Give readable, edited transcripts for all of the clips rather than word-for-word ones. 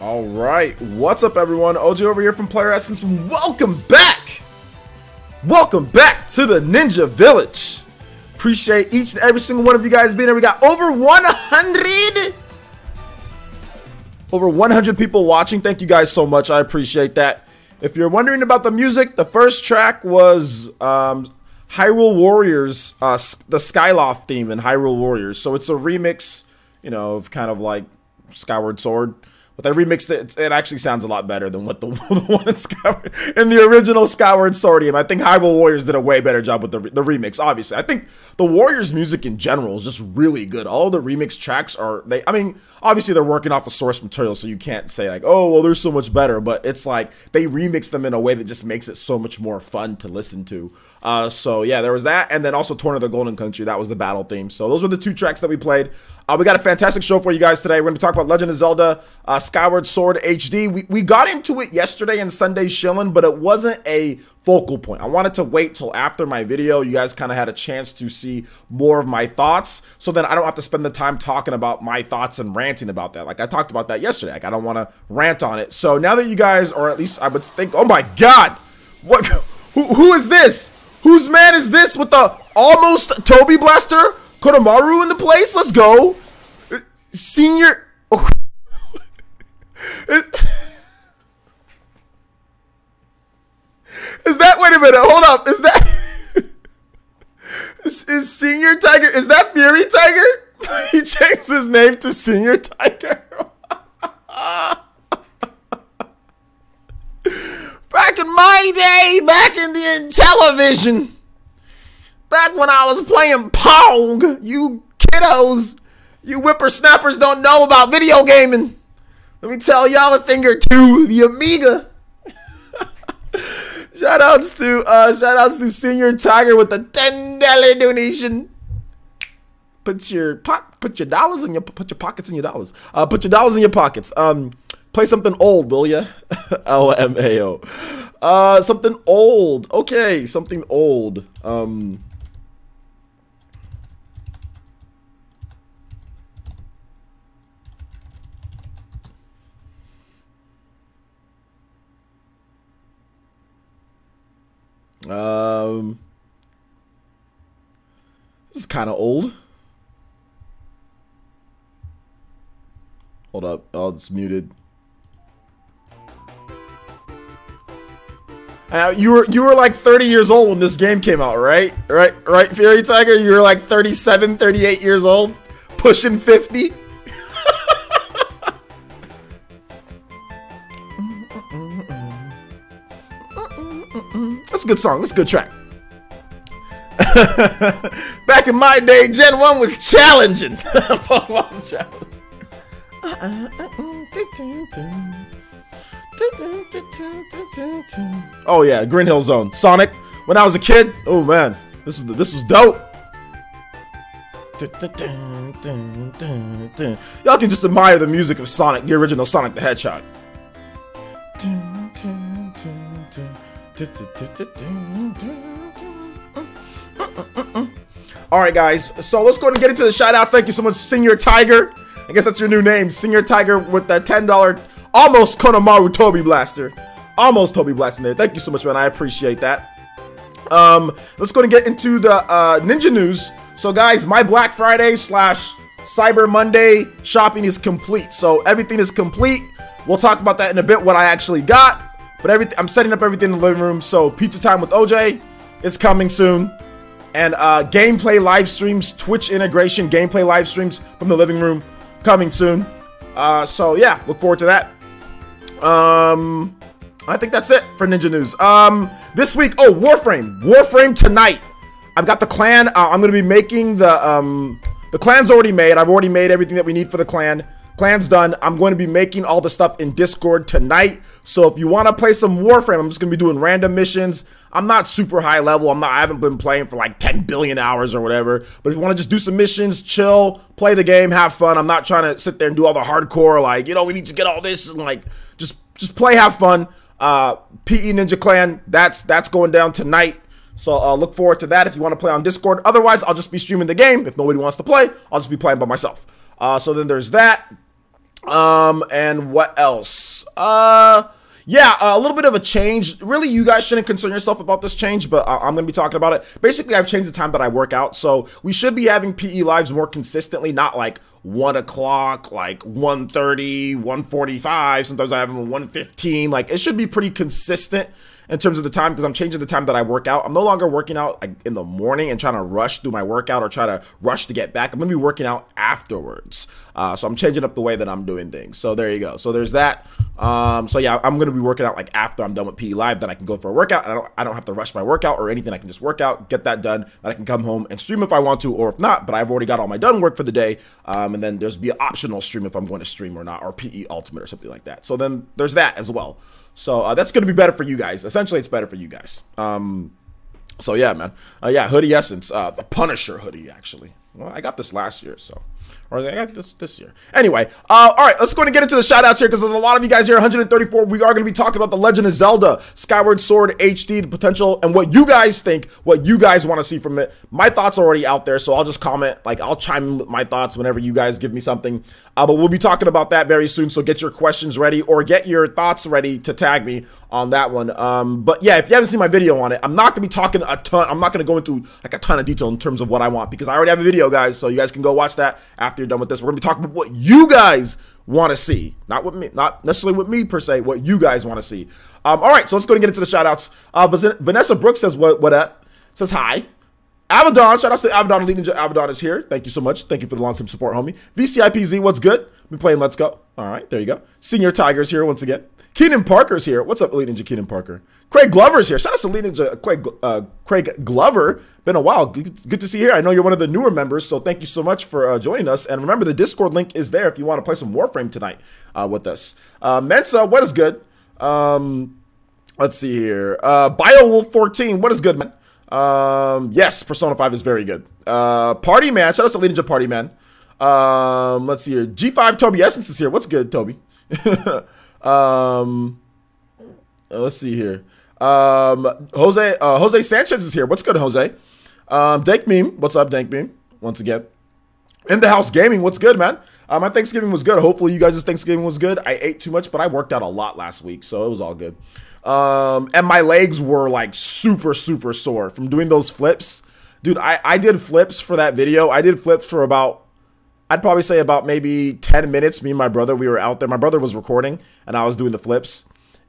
All right, what's up, everyone? OJ over here from Player Essence. Welcome back. Welcome back to the Ninja Village. Appreciate each and every single one of you guys being here. We got over 100 people watching. Thank you guys so much. I appreciate that. If you're wondering about the music, the first track was Hyrule Warriors, the Skyloft theme in Hyrule Warriors. So it's a remix, you know, of kind of like Skyward Sword. But they remixed it. It actually sounds a lot better than what the one in the original Skyward Sword game. I think Hyrule Warriors did a way better job with the remix. Obviously, I think the Warriors music in general is just really good. All the remix tracks are I mean, obviously they're working off of source material, so you can't say like, oh, well, they're so much better. But it's like they remix them in a way that just makes it so much more fun to listen to. So yeah, there was that, and then also Torn of the Golden Country. That was the battle theme. So those were the two tracks that we played. We got a fantastic show for you guys today. We're going to talk about Legend of Zelda Skyward Sword HD. We got into it yesterday in Sunday's Shillin', but it wasn't a focal point. I wanted to wait till after my video. You guys kind of had a chance to see more of my thoughts, so then I don't have to spend the time talking about my thoughts and ranting about that. Like I talked about that yesterday. Like I don't want to rant on it. So now that you guys, or at least I would think, oh my God, what? Who is this? Whose man is this with the almost Toby Blaster? Kodomaru in the place? Let's go. Senior. Oh. Is that, wait a minute, hold up. Is that, is Senior Tiger, is that Fury Tiger? He changed his name to Senior Tiger. Back in my day, back in the television, back when I was playing Pong, you kiddos, you whippersnappers don't know about video gaming. Let me tell y'all a thing or two. The Amiga. Shoutouts to Senior Tiger with the $10 donation. Put your dollars in your pockets in your dollars. Put your dollars in your pockets. Play something old, will ya? LMAO. Something old. Okay, something old. This is kind of old. Hold up. Oh, it's muted. You were like 30 years old when this game came out, right? Right, Fury Tiger? You were like 37, 38 years old, pushing 50. That's a good song. That's a good track. Back in my day, Gen 1 was challenging. Pokemon was challenging. Oh yeah, Green Hill Zone. Sonic. When I was a kid, oh man, this was dope. Y'all can just admire the music of Sonic, the original Sonic the Hedgehog. Alright guys, so let's go ahead and get into the shoutouts. Thank you so much, Senior Tiger. I guess that's your new name, Senior Tiger, with that $10 almost Konomaru Toby Blaster. Almost Toby Blaster there. Thank you so much, man. I appreciate that. Let's go ahead and get into the Ninja news. So guys, my Black Friday / Cyber Monday shopping is complete. So everything is complete. We'll talk about that in a bit, what I actually got. But I'm setting up everything in the living room. So Pizza Time with OJ is coming soon. And gameplay live streams, Twitch integration, gameplay live streams from the living room coming soon. So yeah, look forward to that. I think that's it for Ninja News. This week, oh, Warframe tonight. I've got the clan. I'm gonna be making the clan's already made. I've already made everything that we need for the clan. Clan's done. I'm going to be making all the stuff in Discord tonight. So if you want to play some Warframe, I'm just going to be doing random missions. I'm not super high level. I haven't been playing for like 10 billion hours or whatever. But if you want to just do some missions, chill, play the game, have fun. I'm not trying to sit there and do all the hardcore, like, you know, we need to get all this, and like, just play, have fun. PE Ninja Clan, that's going down tonight. So look forward to that if you want to play on Discord. Otherwise, I'll just be streaming the game. If nobody wants to play, I'll just be playing by myself. So then there's that. And what else? Yeah, a little bit of a change. Really, you guys shouldn't concern yourself about this change, but I'm going to be talking about it. Basically, I've changed the time that I work out, so we should be having PE lives more consistently, not like 1 o'clock, like 1:30, 1:45. Sometimes I have them at 1:15. Like, it should be pretty consistent in terms of the time, because I'm changing the time that I work out. I'm no longer working out like in the morning and trying to rush through my workout or try to rush to get back. I'm gonna be working out afterwards. So I'm changing up the way that I'm doing things. So there you go. So there's that. So yeah, I'm gonna be working out like after I'm done with PE Live. Then I can go for a workout. I don't have to rush my workout or anything. I can just work out, get that done. Then I can come home and stream if I want to, or if not. But I've already got all my done work for the day. And then there's be an optional stream if I'm going to stream or not, or PE Ultimate or something like that. So then there's that as well. So that's going to be better for you guys. Essentially, it's better for you guys. So yeah, man. Yeah, Hoodie Essence. The Punisher hoodie, actually. Well, I got this last year, so. Or I got this year. Anyway, all right, let's go and get into the shout-outs here, because there's a lot of you guys here, 134. We are going to be talking about The Legend of Zelda Skyward Sword HD, the potential, and what you guys think, what you guys want to see from it. My thoughts are already out there, so I'll just comment. Like, I'll chime in with my thoughts whenever you guys give me something. But we'll be talking about that very soon, so get your questions ready, or get your thoughts ready to tag me on that one. But yeah, if you haven't seen my video on it, I'm not going to be talking a ton. I'm not going to go into like a ton of detail in terms of what I want, because I already have a video, guys, so you guys can go watch that after you're done with this. We're going to be talking about what you guys want to see, not with me, not necessarily with me per se, what you guys want to see. All right, so let's go and get into the shout outs. Vanessa Brooks says what up, says hi. Abaddon, shout out to Abaddon, Elite Ninja. Abaddon is here. Thank you so much. Thank you for the long-term support, homie. VCIPZ, what's good? Been playing Let's Go. All right, there you go. Senior Tiger's here once again. Keenan Parker's here. What's up, Elite Ninja Keenan Parker? Craig Glover's here. Shout out to Elite Ninja Craig Glover. Been a while. Good to see you here. I know you're one of the newer members, so thank you so much for joining us. And remember, the Discord link is there if you want to play some Warframe tonight with us. Mensa, what is good? Let's see here. BioWolf14, what is good, man? Yes, Persona 5 is very good. Party Man, shout out to Elite Ninja Party Man. Let's see here. G5 Toby Essence is here. What's good, Toby? Let's see here. Jose Sanchez is here. What's good, Jose? Dank Meme. What's up, Dank Meme? Once again. In the House Gaming. What's good, man? My Thanksgiving was good. Hopefully you guys' Thanksgiving was good. I ate too much, but I worked out a lot last week, so it was all good. And my legs were like super sore from doing those flips. Dude, I did flips for that video. I did flips for about, I'd probably say about maybe 10 minutes. Me and my brother, we were out there. My brother was recording and I was doing the flips.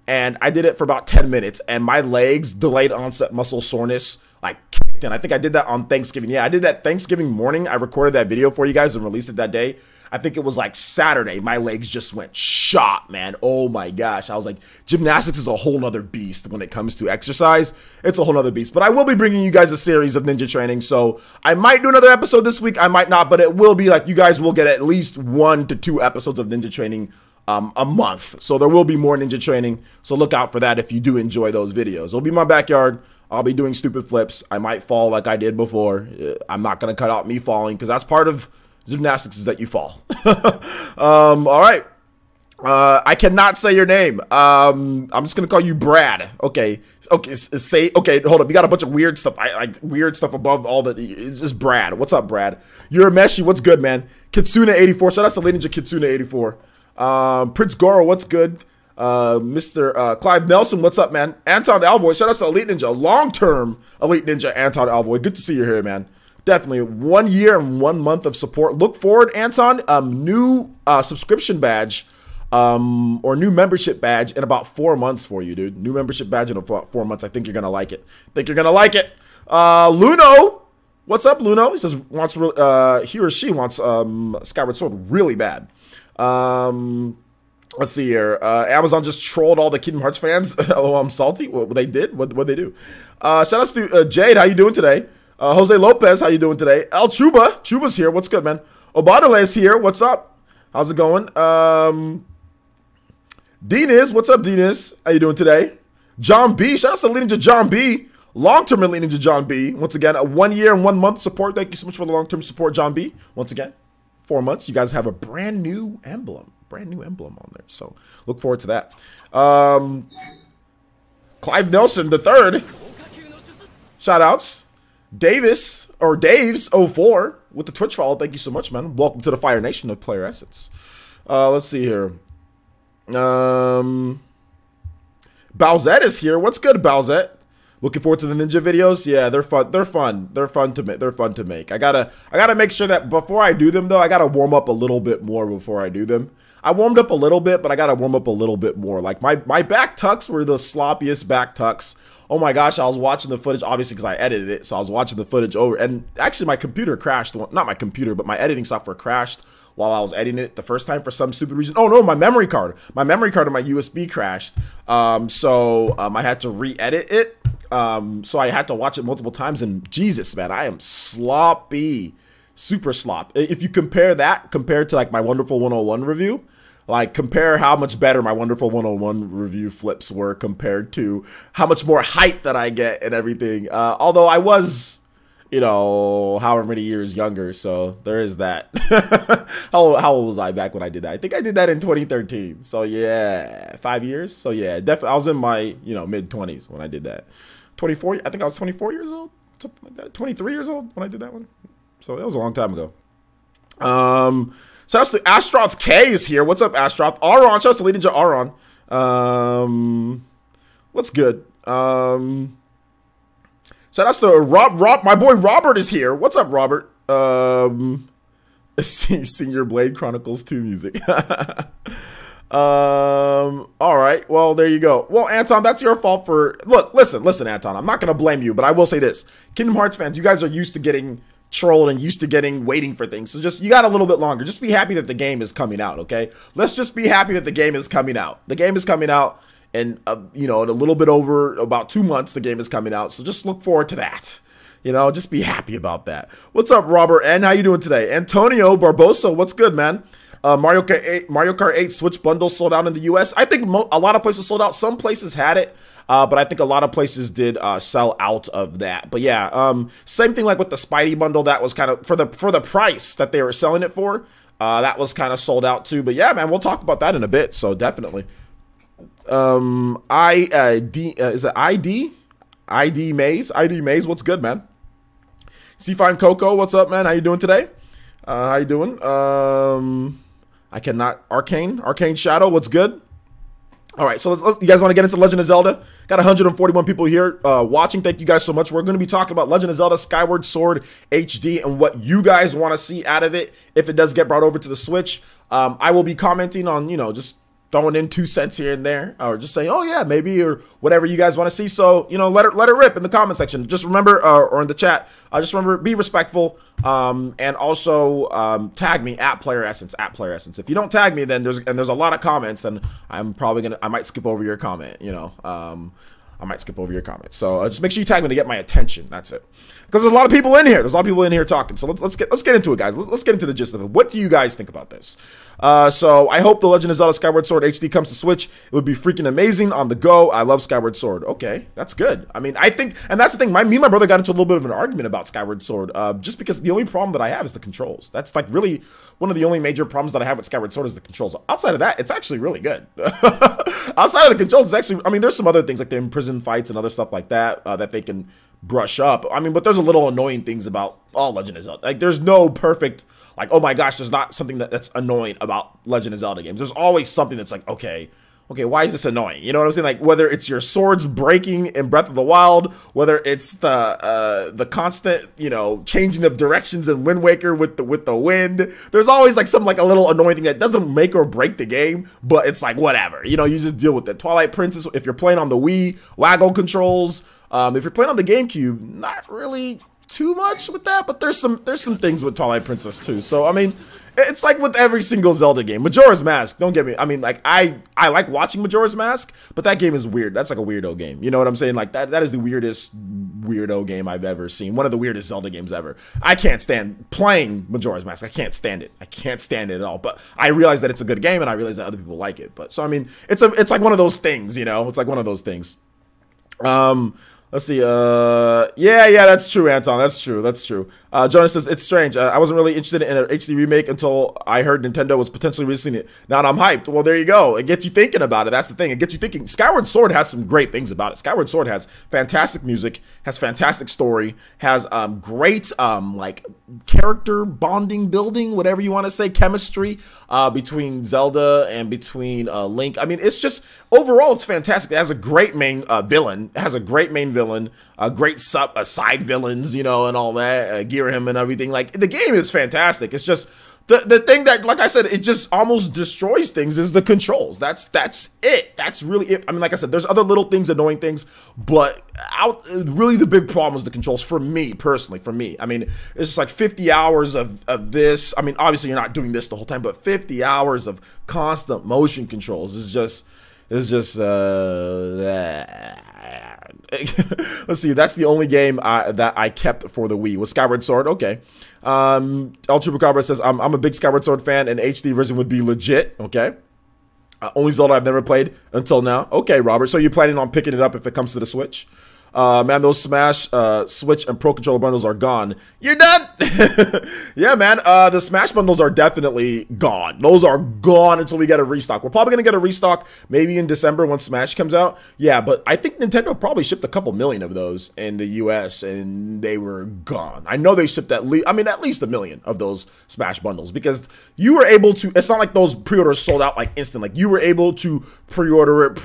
And I did it for about 10 minutes. And my legs, delayed onset muscle soreness, like kicked in. I think I did that on Thanksgiving. Yeah, I did that Thanksgiving morning. I recorded that video for you guys and released it that day. I think it was like Saturday. My legs just went shot, man. Oh my gosh. I was like, gymnastics is a whole nother beast when it comes to exercise. It's a whole nother beast. But I will be bringing you guys a series of ninja training. So I might do another episode this week. I might not, but it will be like you guys will get at least 1 to 2 episodes of ninja training a month. So there will be more ninja training. So look out for that if you do enjoy those videos. It'll be my backyard. I'll be doing stupid flips. I might fall like I did before. I'm not going to cut out me falling because that's part of gymnastics, is that you fall. All right. I cannot say your name. I'm just gonna call you Brad. Okay. Okay, hold up. You got a bunch of weird stuff. Like weird stuff above all the. It's just Brad. What's up, Brad? You're a Meshi. What's good, man? Kitsune84. Shout out to Lady Ninja Kitsune84. Prince Goro. What's good? Mr. Clive Nelson. What's up, man? Anton Alvoy. Shout out to Elite Ninja. Long-term Elite Ninja Anton Alvoy. Good to see you here, man. Definitely 1 year and 1 month of support. Look forward, Anton. New subscription badge. Or new membership badge in about 4 months for you, dude. New membership badge in about 4 months. I think you're gonna like it. Luno, what's up, Luno? He says he or she wants Skyward Sword really bad. Let's see here. Amazon just trolled all the Kingdom Hearts fans. Oh, I'm salty. What they did? What they do? Shout outs to Jade. How you doing today? Jose Lopez. How you doing today? El Chuba's here. What's good, man? Obadale is here. What's up? How's it going? Deniz, what's up, Deniz? How you doing today? John B, shout out to Elite Ninja John B. Long-term Elite Ninja John B. Once again, a 1 year and 1 month support. Thank you so much for the long-term support, John B. Once again, 4 months. You guys have a brand new emblem on there. So look forward to that. Clive Nelson the third. Shout outs. Dave's04 with the Twitch follow. Thank you so much, man. Welcome to the Fire Nation of Player Essence. Let's see here. Bowsette is here. What's good, Bowsette? Looking forward to the ninja videos. Yeah, they're fun. They're fun. They're fun to make. They're fun to make. I gotta make sure that before I do them though, I gotta warm up a little bit more before I do them. I warmed up a little bit, but I gotta warm up a little bit more. Like my back tucks were the sloppiest back tucks. Oh my gosh, I was watching the footage, obviously because I edited it, so I was watching the footage over, and actually my computer crashed. Not my computer, but my editing software crashed while I was editing it the first time for some stupid reason. Oh no, my memory card and my USB crashed. So I had to re-edit it. So I had to watch it multiple times, and Jesus, man, I am sloppy, super slop. If you compare that compared to like my Wonderful 101 review, like compare how much better my Wonderful 101 review flips were compared to how much more height that I get and everything. Although I was, you know, however many years younger, so there is that. How old was I back when I did that? I think I did that in 2013. So yeah, 5 years. So yeah, definitely I was in my, you know, mid-20s when I did that. 24, I think I was 24 years old, something like that. 23 years old when I did that one. So that was a long time ago. So that's the Astroth K is here. What's up, Astroth? Aron, shout out to Lady Ninja Aron. What's good? So that's the Rob. My boy Robert is here. What's up, Robert? Senior Blade Chronicles 2 music. All right. Well, there you go. Well, Anton, that's your fault for. Look, listen, Anton. I'm not gonna blame you, but I will say this: Kingdom Hearts fans, you guys are used to getting trolled and used to waiting for things. So just, you got a little bit longer. Just be happy that the game is coming out. Okay. Let's just be happy that the game is coming out. The game is coming out, and you know, in a little bit over about 2 months, the game is coming out. So just look forward to that. You know, just be happy about that. What's up, Robert? And how you doing today? Antonio Barbosa, what's good, man? Mario Kart 8 Switch bundle sold out in the US. I think a lot of places sold out. Some places had it, but I think a lot of places did sell out of that. But yeah, same thing like with the Spidey bundle. That was kind of for the price that they were selling it for. That was kind of sold out too. But yeah, man, we'll talk about that in a bit. So definitely. Is it ID? ID Maze? ID Maze, what's good, man? C-Fine Coco, what's up, man? How you doing today? How you doing? I cannot. Arcane Shadow, what's good? All right, so you guys want to get into Legend of Zelda? Got 141 people here watching. Thank you guys so much. We're going to be talking about Legend of Zelda Skyward Sword HD and what you guys want to see out of it if it does get brought over to the Switch. I will be commenting on, you know, just throwing in 2 cents here and there, or just saying, oh yeah, maybe, or whatever you guys want to see. So, you know, let it rip in the comment section. Just remember, or in the chat, just remember, be respectful, and also tag me at Player Essence, If you don't tag me, then there's a lot of comments, then I might skip over your comment, you know. I might skip over your comments. So just make sure you tag me to get my attention. That's it. Because there's a lot of people in here. There's a lot of people in here talking. So let's get into it, guys. Let's get into the gist of it. What do you guys think about this? So I hope the Legend of Zelda Skyward Sword HD comes to Switch. It would be freaking amazing on the go. I love Skyward Sword. Okay, that's good. I mean, I think, and that's the thing. Me and my brother got into a little bit of an argument about Skyward Sword, just because the only problem that I have is the controls. That's like really one of the only major problems that I have with Skyward Sword is the controls. Outside of that, it's actually really good. Outside of the controls, it's actually, I mean, there's some other things like the imprisoned fights and other stuff like that that they can brush up. I mean, but there's a little annoying things about all Legend of Zelda. Like, there's no perfect, like, oh my gosh, there's not something that's annoying about Legend of Zelda games. There's always something that's like, okay, why is this annoying? You know what I'm saying? Like, whether it's your swords breaking in Breath of the Wild, whether it's the constant, you know, changing of directions in Wind Waker with the wind. There's always like some like a little annoying thing that doesn't make or break the game, but it's like whatever. You know, you just deal with it. Twilight Princess, if you're playing on the Wii, waggle controls. If you're playing on the GameCube, not really too much with that, but there's some things with Twilight Princess too. So I mean, it's like with every single Zelda game. Majora's Mask, don't get me. I mean, like I like watching Majora's Mask, but that game is weird. That's like a weirdo game. You know what I'm saying? Like that is the weirdest weirdo game I've ever seen. One of the weirdest Zelda games ever. I can't stand playing Majora's Mask. I can't stand it. I can't stand it at all. But I realize that it's a good game, and I realize that other people like it. But so I mean, it's like one of those things. You know, it's like one of those things. Let's see. Yeah, that's true, Anton. That's true. Jonas says, it's strange. I wasn't really interested in an HD remake until I heard Nintendo was potentially releasing it. Now I'm hyped. Well, there you go. It gets you thinking about it. That's the thing. It gets you thinking. Skyward Sword has some great things about it. Skyward Sword has fantastic music, has fantastic story, has great like character bonding, building, whatever you want to say, chemistry between Zelda and between Link. I mean, it's just overall it's fantastic. It has a great main villain. It has a great main villain, great side villains, you know, and all that, Girahim and everything. Like, the game is fantastic. It's just the thing that, like I said, it just almost destroys things is the controls. That's it. That's really it. I mean, like I said, there's other little things, annoying things, but really the big problem is the controls for me personally. For me, I mean, it's just like 50 hours of this. I mean, obviously you're not doing this the whole time, but 50 hours of constant motion controls is just let's see, that's the only game that I kept for the Wii was Skyward Sword. Okay. El Chupacabra says, I'm a big Skyward Sword fan, and HD version would be legit. Okay. Only Zelda I've never played until now. Okay, Robert. So you're planning on picking it up if it comes to the Switch? Man, those Smash, Switch, and Pro Controller bundles are gone. You're done? Yeah, man. The Smash bundles are definitely gone. Those are gone until we get a restock. We're probably going to get a restock maybe in December when Smash comes out. Yeah, but I think Nintendo probably shipped a couple million of those in the US, and they were gone. I know they shipped at least a million of those Smash bundles, because you were able to, it's not like those pre-orders sold out like instant. Like, you were able to pre-order it.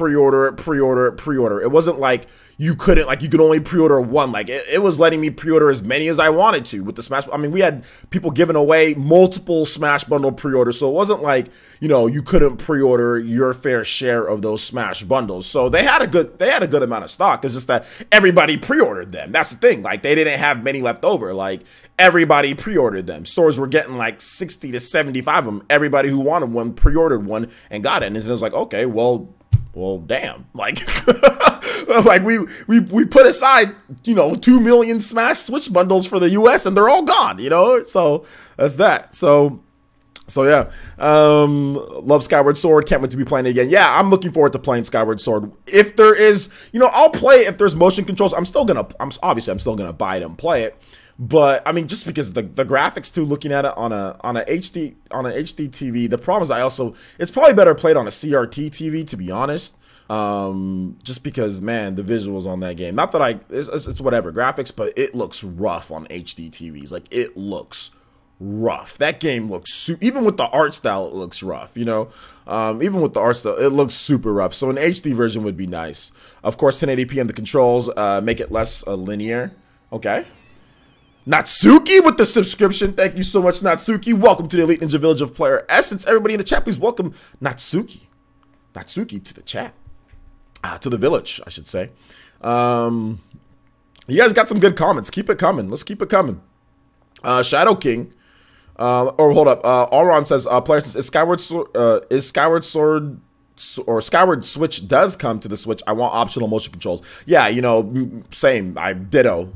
It wasn't like you couldn't, like, you could only pre-order one. Like, it was letting me pre-order as many as I wanted to with the Smash. I mean, we had people giving away multiple Smash bundle pre-orders, so it wasn't like, you know, you couldn't pre-order your fair share of those Smash bundles. So they had a good amount of stock. It's just that everybody pre-ordered them. That's the thing. Like, they didn't have many left over. Like, everybody pre-ordered them. Stores were getting like 60 to 75 of them. Everybody who wanted one pre-ordered one and got it. And it was like, okay, well, damn. Like, like we put aside, you know, 2 million Smash Switch bundles for the US, and they're all gone, you know? So that's that. So yeah, love Skyward Sword. Can't wait to be playing it again. Yeah, I'm looking forward to playing Skyward Sword. If there is, you know, I'll play it if there's motion controls. I'm still gonna buy it and play it. But I mean, just because the graphics too, looking at it on a HD TV, the problem is it's probably better played on a CRT TV, to be honest. Just because, man, the visuals on that game, not that it's whatever graphics, but it looks rough on HD TVs. Like, it looks rough. That game looks even with the art style, it looks rough, you know. Even with the art style, it looks super rough. So an HD version would be nice. Of course, 1080p and the controls make it less linear. Okay. Natsuki with the subscription. Thank you so much, Natsuki. Welcome to the Elite Ninja Village of Player Essence. Everybody in the chat, please welcome Natsuki to the chat. To the village, I should say. You guys got some good comments. Keep it coming. Let's keep it coming. Shadow King. Or hold up. Auron says, player says, is Skyward Sword or Skyward Switch does come to the Switch. I want optional motion controls. Yeah, you know, same. Ditto.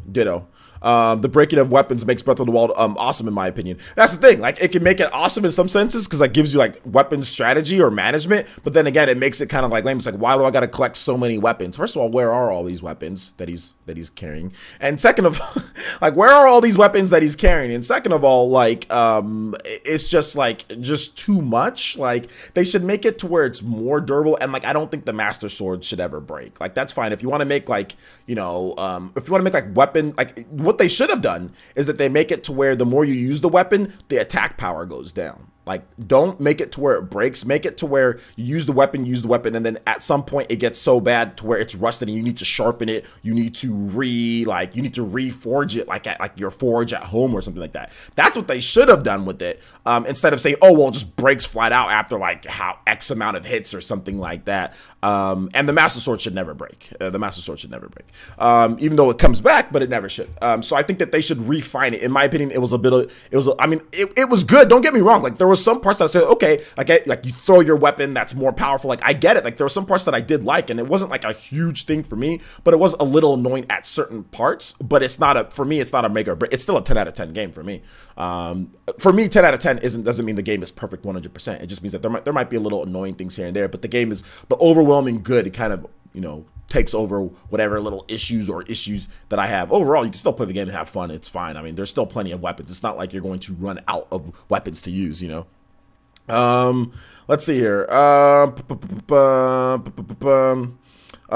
The breaking of weapons makes Breath of the Wild awesome, in my opinion. That's the thing. Like, it can make it awesome in some senses because that gives you like weapon strategy or management. But then again, it makes it kind of like lame. It's like, why do I got to collect so many weapons? First of all, where are all these weapons that he's carrying? And second of, like, where are all these weapons that he's carrying? And second of all, like, it's just too much. Like, they should make it to where it's more durable. And like, I don't think the Master Sword should ever break. Like, that's fine if you want to make like, you know, if you want to make like weapon like. What they should have done is that they make it to where the more you use the weapon, the attack power goes down. Like, don't make it to where it breaks. Make it to where you use the weapon, and then at some point it gets so bad to where it's rusted and you need to sharpen it. You need to reforge it like at your forge at home or something like that. That's what they should have done with it. Instead of saying, oh, well, it just breaks flat out after like how X amount of hits or something like that. And the Master Sword should never break. Even though it comes back, but it never should. So I think that they should refine it. In my opinion, it was good. Don't get me wrong. Like, there was some parts that I said, okay, like you throw your weapon that's more powerful. Like, I get it. Like, there were some parts that I did like, and it wasn't like a huge thing for me, but it was a little annoying at certain parts. But for me, it's not a make or break. It's still a 10 out of 10 game for me. For me, 10 out of 10 doesn't mean the game is perfect 100%. It just means that there might be a little annoying things here and there, but the game is the overwhelming good. It kind of, you know, takes over whatever little issues that I have. Overall, you can still play the game and have fun. It's fine. I mean, there's still plenty of weapons. It's not like you're going to run out of weapons to use, you know. Let's see here.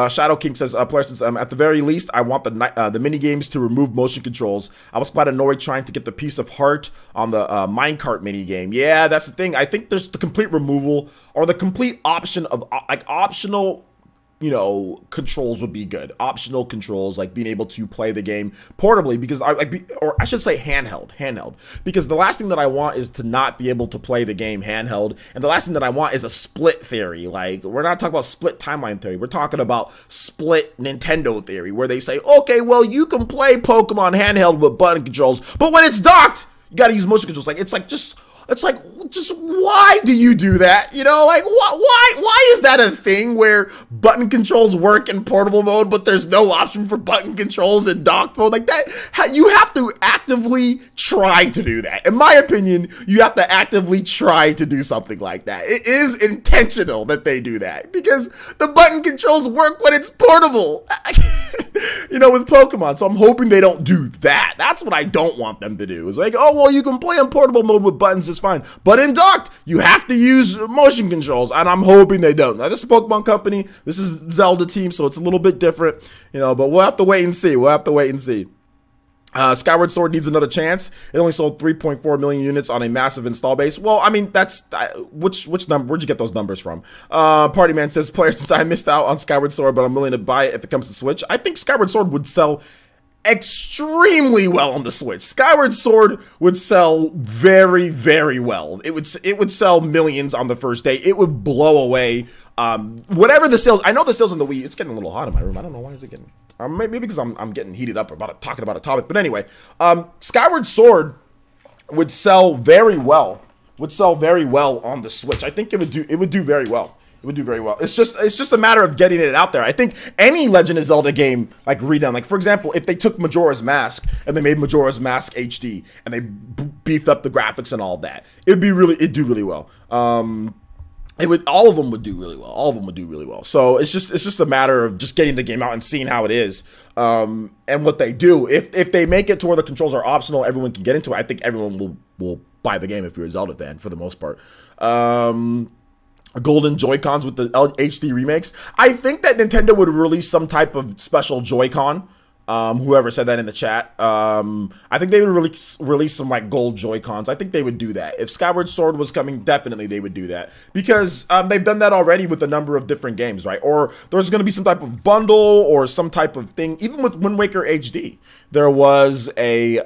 Shadow King says, player, since at the very least, I want the mini games to remove motion controls. I was quite annoyed trying to get the piece of heart on the minecart mini game. Yeah, that's the thing. I think there's the complete removal or the complete option of like optional, you know, controls would be good. Optional controls, like being able to play the game portably, because or I should say handheld, because the last thing that I want is to not be able to play the game handheld, and the last thing that I want is a split theory. Like, we're not talking about split timeline theory, we're talking about split Nintendo theory, where they say, okay, well, you can play Pokemon handheld with button controls, but when it's docked, you gotta use motion controls. Like, it's like, just why do you do that? You know, like, why is that a thing where button controls work in portable mode, but there's no option for button controls in docked mode? Like that, you have to actively try to do that. In my opinion, you have to actively try to do something like that. It is intentional that they do that, because the button controls work when it's portable. You know, with Pokemon. So I'm hoping they don't do that. That's what I don't want them to do. It's like, oh, well, you can play in portable mode with buttons, it's fine. But in docked, you have to use motion controls, and I'm hoping they don't. Now, this is a Pokemon company. This is Zelda team, so it's a little bit different, you know, but we'll have to wait and see. We'll have to wait and see. Skyward Sword needs another chance. It only sold 3.4 million units on a massive install base. Well, I mean, that's which number? Where'd you get those numbers from? Party Man says, player, since I missed out on Skyward Sword, but I'm willing to buy it if it comes to Switch. I think Skyward Sword would sell extremely well on the Switch. Skyward Sword would sell very, very well. It would sell millions on the first day. It would blow away whatever the sales. I know the sales on the Wii. It's getting a little hot in my room. I don't know why is it getting. Maybe because I'm getting heated up about talking about a topic. But anyway, Skyward Sword would sell very well. Would sell very well on the Switch. I think it would do very well. It would do very well. It's just a matter of getting it out there. I think any Legend of Zelda game, like redone, like for example, if they took Majora's Mask and they made Majora's Mask HD and they beefed up the graphics and all that, it'd do really well. All of them would do really well. All of them would do really well. So it's just a matter of just getting the game out and seeing how it is, and what they do. If they make it to where the controls are optional, everyone can get into it. I think everyone will buy the game if you're a Zelda fan for the most part. Golden Joy-Cons with the HD remakes. I think that Nintendo would release some type of special Joy-Con. Whoever said that in the chat, I think they would release some like gold Joy-Cons. I think they would do that. If Skyward Sword was coming, definitely they would do that, because they've done that already with a number of different games, right? Or there's going to be some type of bundle or some type of thing. Even with Wind Waker HD, there was a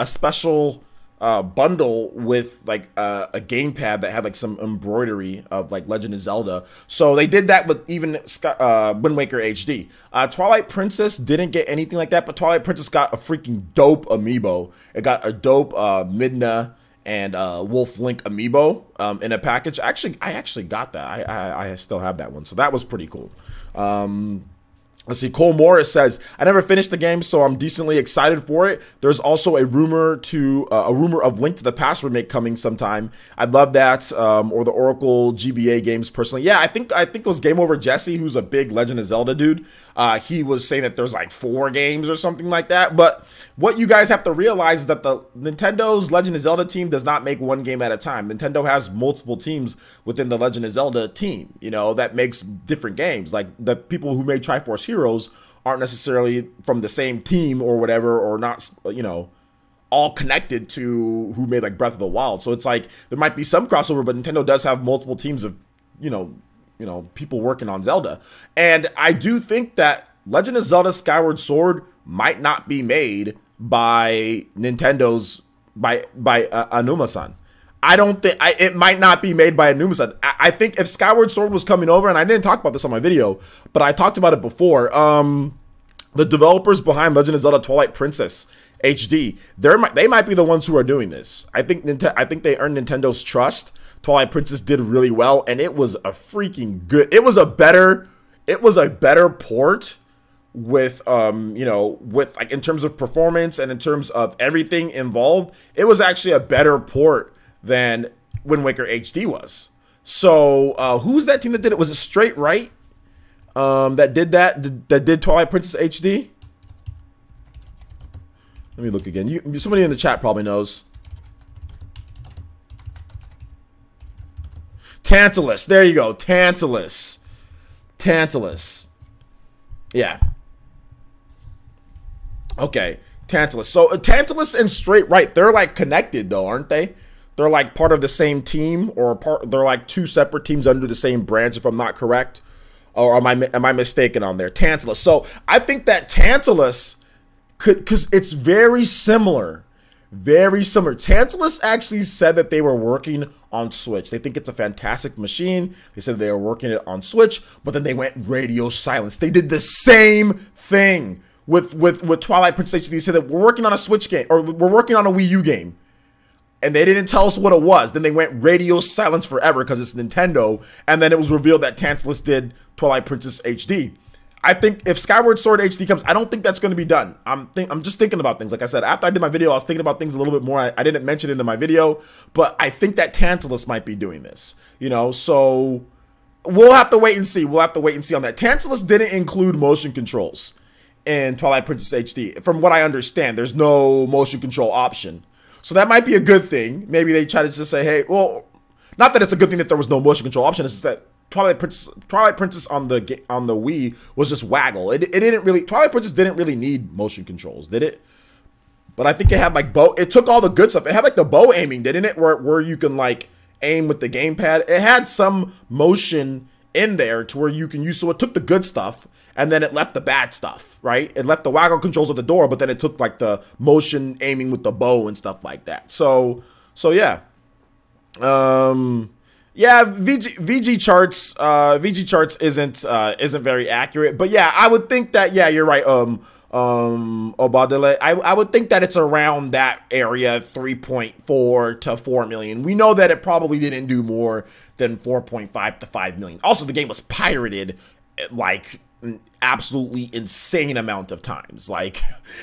special bundle with like a gamepad that had like some embroidery of like Legend of Zelda. So they did that with even Wind Waker HD. Twilight Princess didn't get anything like that, but Twilight Princess got a freaking dope amiibo. It got a dope Midna and Wolf Link amiibo in a package. I actually got that. I still have that one, so that was pretty cool. Let's see. Cole Morris says, I never finished the game, so I'm decently excited for it. There's also a rumor of Link to the Past remake coming sometime. I'd love that. Or the Oracle GBA games personally. Yeah, I think it was Game Over Jesse, who's a big Legend of Zelda dude. He was saying that there's like 4 games or something like that. But what you guys have to realize is that the Nintendo's Legend of Zelda team does not make one game at a time. Nintendo has multiple teams within the Legend of Zelda team, you know, that makes different games. Like the people who made Triforce Heroes aren't necessarily from the same team or whatever, or not, you know, all connected to who made like Breath of the Wild. So it's like there might be some crossover, but Nintendo does have multiple teams of, you know, people working on Zelda. And I do think that Legend of Zelda Skyward Sword might not be made by Nintendo's by Anuma-san. I don't think it might not be made by Anuma-san. I think if Skyward Sword was coming over, and I didn't talk about this on my video, but I talked about it before. The developers behind Legend of Zelda Twilight Princess HD, they might be the ones who are doing this. I think they earned Nintendo's trust. Twilight Princess did really well, and it was a freaking good. It was a better port with you know, with like in terms of performance and in terms of everything involved. It was actually a better port than Wind Waker HD was. So who's that team that did it? Was it Straight Right that did Twilight Princess HD? Let me look again. Somebody in the chat probably knows. Tantalus. There you go. Tantalus. Yeah. Okay. Tantalus. So Tantalus and Straight Right, they're like connected though, aren't they? They're like part of the same team, or they're like two separate teams under the same branch, if I'm not correct. Or am I mistaken on there? Tantalus. So I think that Tantalus could, because it's very similar. Very similar. Tantalus actually said that they were working on Switch. They think it's a fantastic machine. They said they were working it on Switch, but then they went radio silence. They did the same thing with Twilight Princess HD. They said that we're working on a Switch game, or we're working on a Wii U game. And they didn't tell us what it was. Then they went radio silence forever because it's Nintendo. And then it was revealed that Tantalus did Twilight Princess HD. I think if Skyward Sword HD comes, I don't think that's going to be done. I'm just thinking about things. Like I said, after I did my video, I was thinking about things a little bit more. I didn't mention it in my video, but I think that Tantalus might be doing this. You know, so we'll have to wait and see. We'll have to wait and see on that. Tantalus didn't include motion controls in Twilight Princess HD. From what I understand, there's no motion control option. So that might be a good thing. Maybe they try to just say, hey, well, not that it's a good thing that there was no motion control option. It's just that Twilight Princess on the Wii was just waggle. It didn't really, Twilight Princess didn't really need motion controls, did it? But I think it had like bow. It took all the good stuff. It had like the bow aiming, didn't it? Where you can like aim with the gamepad. It had some motion in there to where you can use. So it took the good stuff and then it left the bad stuff, right? It left the waggle controls at the door, but then it took like the motion aiming with the bow and stuff like that. So yeah. Yeah, VG charts isn't very accurate, but yeah, I would think that, yeah, you're right. Obadele, I would think that it's around that area, 3.4 to 4 million. We know that it probably didn't do more than 4.5 to 5 million. Also, the game was pirated like an absolutely insane amount of times. Like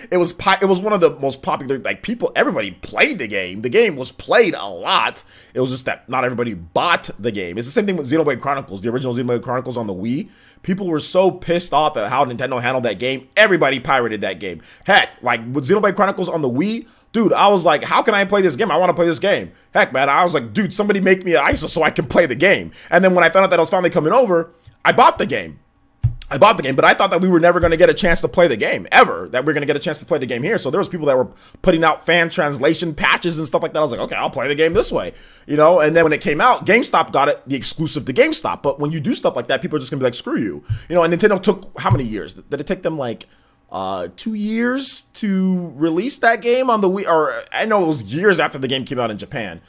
it was one of the most popular, like everybody played the game. The game was played a lot. It was just that not everybody bought the game. It's the same thing with Xenoblade Chronicles, the original Xenoblade Chronicles on the Wii. People were so pissed off at how Nintendo handled that game. Everybody pirated that game. Heck, like with Xenoblade Chronicles on the Wii, dude, I was like, how can I play this game? I want to play this game. Heck, man, I was like, dude, somebody make me an ISO so I can play the game. And then when I found out that I was finally coming over, I bought the game. But I thought that we were never going to get a chance to play the game, ever. That we're going to get a chance to play the game here. So there was people that were putting out fan translation patches and stuff like that. I was like, okay, I'll play the game this way, you know? And then when it came out, GameStop got it, the exclusive to GameStop. But when you do stuff like that, people are just going to be like, screw you. You know, and Nintendo took, how many years? Did it take them like 2 years to release that game on the Wii? Or I know it was years after the game came out in Japan.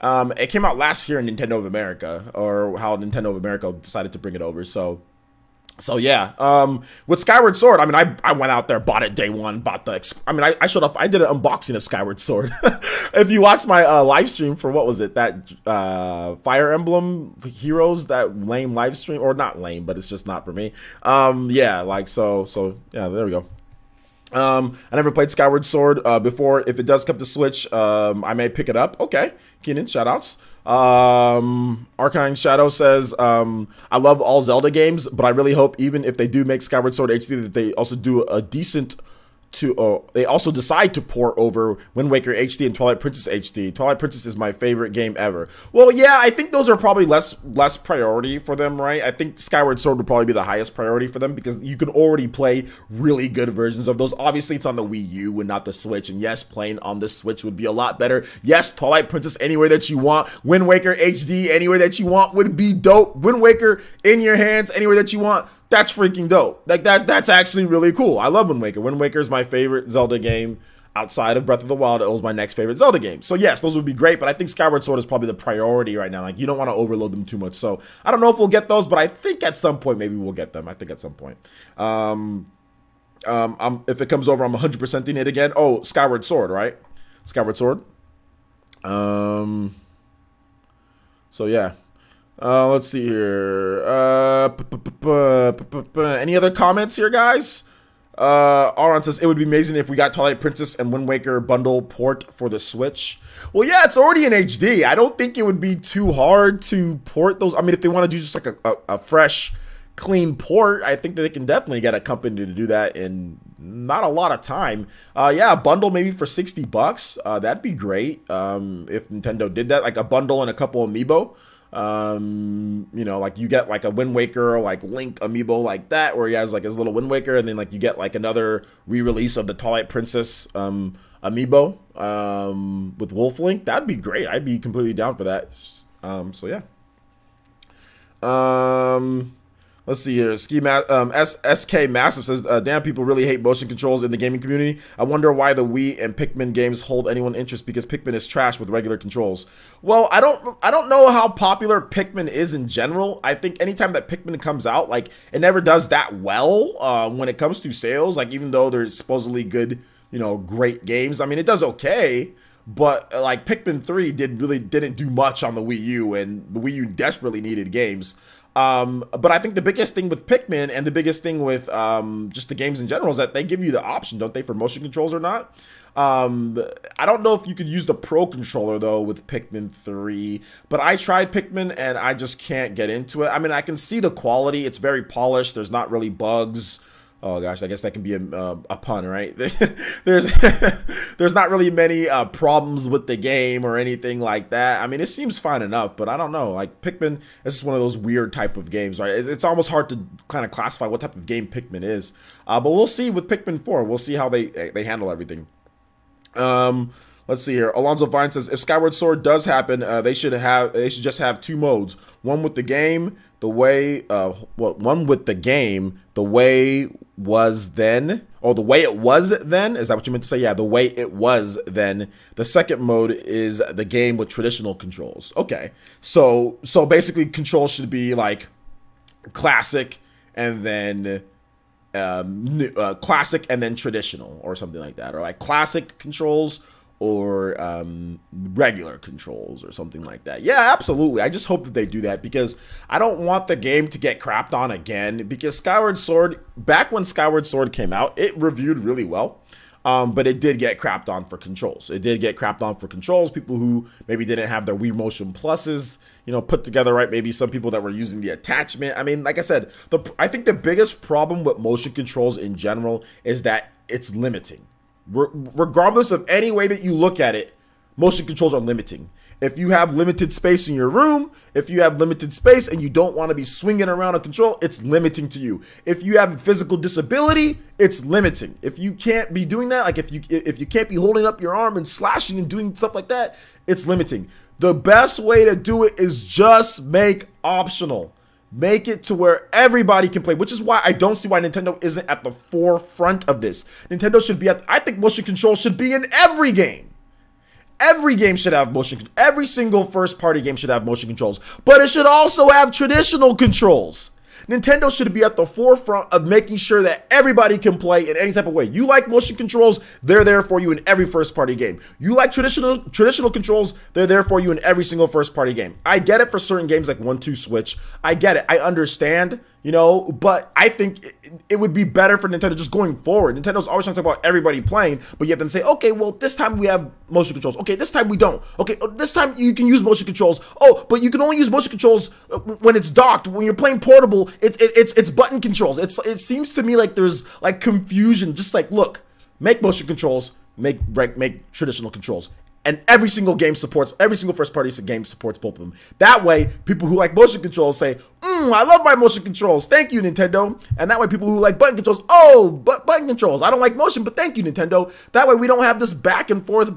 It came out last year in Nintendo of America, or how Nintendo of America decided to bring it over. So yeah, with Skyward Sword, I mean, I went out there, bought it day one, I showed up, I did an unboxing of Skyward Sword. If you watched my live stream for, what was it, that Fire Emblem Heroes, that lame live stream, or not lame, but it's just not for me. Yeah, like, so yeah, there we go. I never played Skyward Sword before. If it does come to Switch, I may pick it up. Okay, Keenan, shoutouts. Arcane Shadow says, I love all Zelda games, but I really hope even if they do make Skyward Sword HD that they also do a decent they also decide to port over Wind Waker HD and Twilight Princess HD. Twilight Princess is my favorite game ever. Well, yeah, I think those are probably less priority for them, right? I think Skyward Sword would probably be the highest priority for them because you can already play really good versions of those. Obviously, it's on the Wii U and not the Switch, and yes, playing on the Switch would be a lot better. Yes, Twilight Princess anywhere that you want. Wind Waker HD anywhere that you want would be dope. Wind Waker in your hands anywhere that you want. That's freaking dope. Like that's actually really cool. I love Wind Waker. Wind Waker is my favorite Zelda game outside of Breath of the Wild. It was my next favorite Zelda game. So yes, those would be great, but I think Skyward Sword is probably the priority right now. Like you don't want to overload them too much. So I don't know if we'll get those, but I think at some point maybe we'll get them. I think at some point. If it comes over, I'm 100%ing it again. Oh, Skyward Sword, right? Skyward Sword. So yeah. Let's see here. Any other comments here, guys? Aron says, it would be amazing if we got Twilight Princess and Wind Waker bundle port for the Switch. Well, yeah, it's already in HD. I don't think it would be too hard to port those. I mean, if they want to do just like a fresh, clean port, I think that they can definitely get a company to do that in not a lot of time. Yeah, a bundle maybe for $60. That'd be great. If Nintendo did that, like a bundle and a couple amiibo. You know, like you get like a Wind Waker, like Link amiibo like that, where he has like his little Wind Waker, and then like you get like another re-release of the Twilight Princess amiibo with Wolf Link. That'd be great. I'd be completely down for that. So yeah. Let's see here. SK Massive says, damn, people really hate motion controls in the gaming community. I wonder why the Wii and Pikmin games hold anyone interest, because Pikmin is trash with regular controls. Well, I don't know how popular Pikmin is in general. I think anytime that Pikmin comes out, like, it never does that well when it comes to sales. Like, even though they're supposedly good, you know, great games. I mean, it does okay. But like Pikmin 3 didn't do much on the Wii U, and the Wii U desperately needed games. But I think the biggest thing with Pikmin and the biggest thing with just the games in general is that they give you the option, don't they, for motion controls or not? I don't know if you could use the Pro Controller, though, with Pikmin 3. But I tried Pikmin, and I just can't get into it. I mean, I can see the quality. It's very polished. There's not really bugs. Oh gosh, I guess that can be a pun, right? There's not really many problems with the game or anything like that. I mean, it seems fine enough, but I don't know. Like Pikmin is just one of those weird type of games, right? It's almost hard to kind of classify what type of game Pikmin is. But we'll see with Pikmin 4. We'll see how they handle everything. Let's see here. Alonzo Vine says, if Skyward Sword does happen, they should just have two modes. One with the game, the way was then, or the way it was then. Is that what you meant to say? Yeah, the way it was then. The second mode is the game with traditional controls. Okay, so basically controls should be like classic and then classic and then traditional or something like that, or like classic controls or regular controls or something like that. Yeah, absolutely. I just hope that they do that, because I don't want the game to get crapped on again, because Skyward Sword, back when Skyward Sword came out, it reviewed really well. But it did get crapped on for controls. It did get crapped on for controls. People who maybe didn't have their Wii Motion Pluses, you know, put together right. Maybe some people that were using the attachment. I mean, like I said, I think the biggest problem with motion controls in general is that it's limiting. Regardless of any way that you look at it, motion controls are limiting. If you have limited space in your room, if you have limited space and you don't want to be swinging around a control, it's limiting to you. If you have a physical disability, it's limiting. If you can't be doing that, like if you can't be holding up your arm and slashing and doing stuff like that, it's limiting. The best way to do it is just make optional. Make it to where everybody can play, which is why I don't see why Nintendo isn't at the forefront of this. Nintendo should be I think motion control should be in every game. Every game should have motion. Every single first-party game should have motion controls, but it should also have traditional controls. Nintendo should be at the forefront of making sure that everybody can play in any type of way. You like motion controls, they're there for you in every first-party game. You like traditional controls, they're there for you in every single first-party game. I get it for certain games like 1-2 Switch. I get it. I understand, you know, but I think it would be better for Nintendo just going forward. Nintendo's always trying to talk about everybody playing, but you have to say, okay, well, this time we have motion controls. Okay, this time we don't. Okay, this time you can use motion controls. Oh, but you can only use motion controls when it's docked. When you're playing portable, it's button controls. It seems to me like there's like confusion. Just like, look, make motion controls, make traditional controls. And every single game supports, every single first-party game supports both of them. That way, people who like motion controls say, I love my motion controls. Thank you, Nintendo. And that way, people who like button controls, button controls. I don't like motion, but thank you, Nintendo. That way, we don't have this back and forth.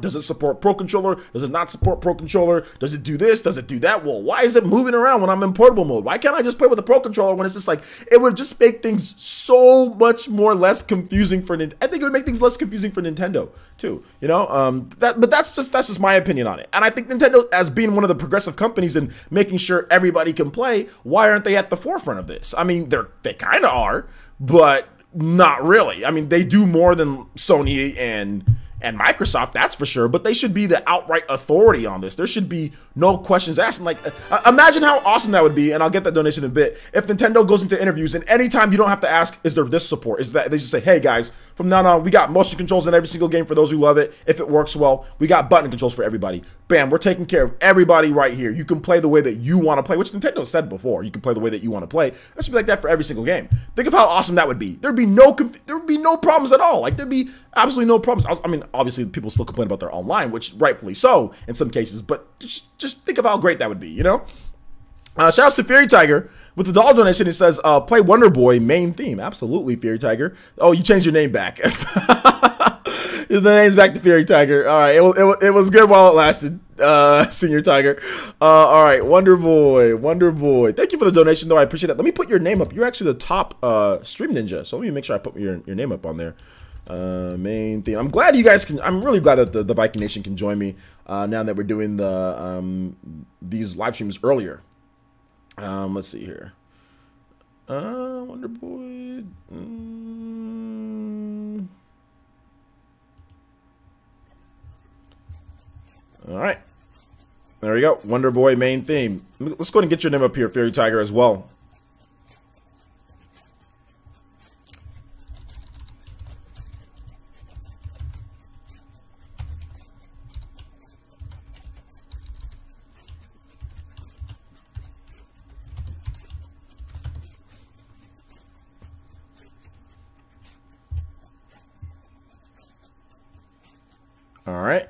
Does it support Pro Controller? Does it not support Pro Controller? Does it do this? Does it do that? Well, why is it moving around when I'm in portable mode? Why can't I just play with the Pro Controller when it's just like, it would just make things so much more less confusing for Nintendo. I think it would make things less confusing for Nintendo, too. You know, but that's just my opinion on it. And I think Nintendo, as being one of the progressive companies and making sure everybody can play, why aren't they at the forefront of this? I mean, they kind of are, but not really. I mean, they do more than Sony and Microsoft, that's for sure, but they should be the outright authority on this. There should be no questions asked. And like, imagine how awesome that would be, and I'll get that donation in a bit, if Nintendo goes into interviews and anytime you don't have to ask, is there this support? Is that they just say, hey guys, from now on, we got motion controls in every single game for those who love it. If it works well, we got button controls for everybody. Bam, we're taking care of everybody right here. You can play the way that you want to play, which Nintendo said before. You can play the way that you want to play. That should be like that for every single game. Think of how awesome that would be. There'd be no problems at all. Like, there'd be absolutely no problems. I mean, Obviously, people still complain about their online, which rightfully so in some cases. But just think of how great that would be, you know? Shout outs to Fairy Tiger with the dollar donation. He says, play Wonder Boy main theme. Absolutely, Fairy Tiger. Oh, you changed your name back. The name's back to Fairy Tiger. All right, it was good while it lasted, Senior Tiger. All right, Wonder Boy. Thank you for the donation, though. I appreciate that. Let me put your name up. You're actually the top stream ninja, so let me make sure I put your name up on there. Main theme. I'm glad you guys can. I'm really glad that the Viking Nation can join me now that we're doing the these live streams earlier. Let's see here. Wonder Boy. All right. There we go. Wonder Boy main theme. Let's go ahead and get your name up here, Fairy Tiger, as well. All right.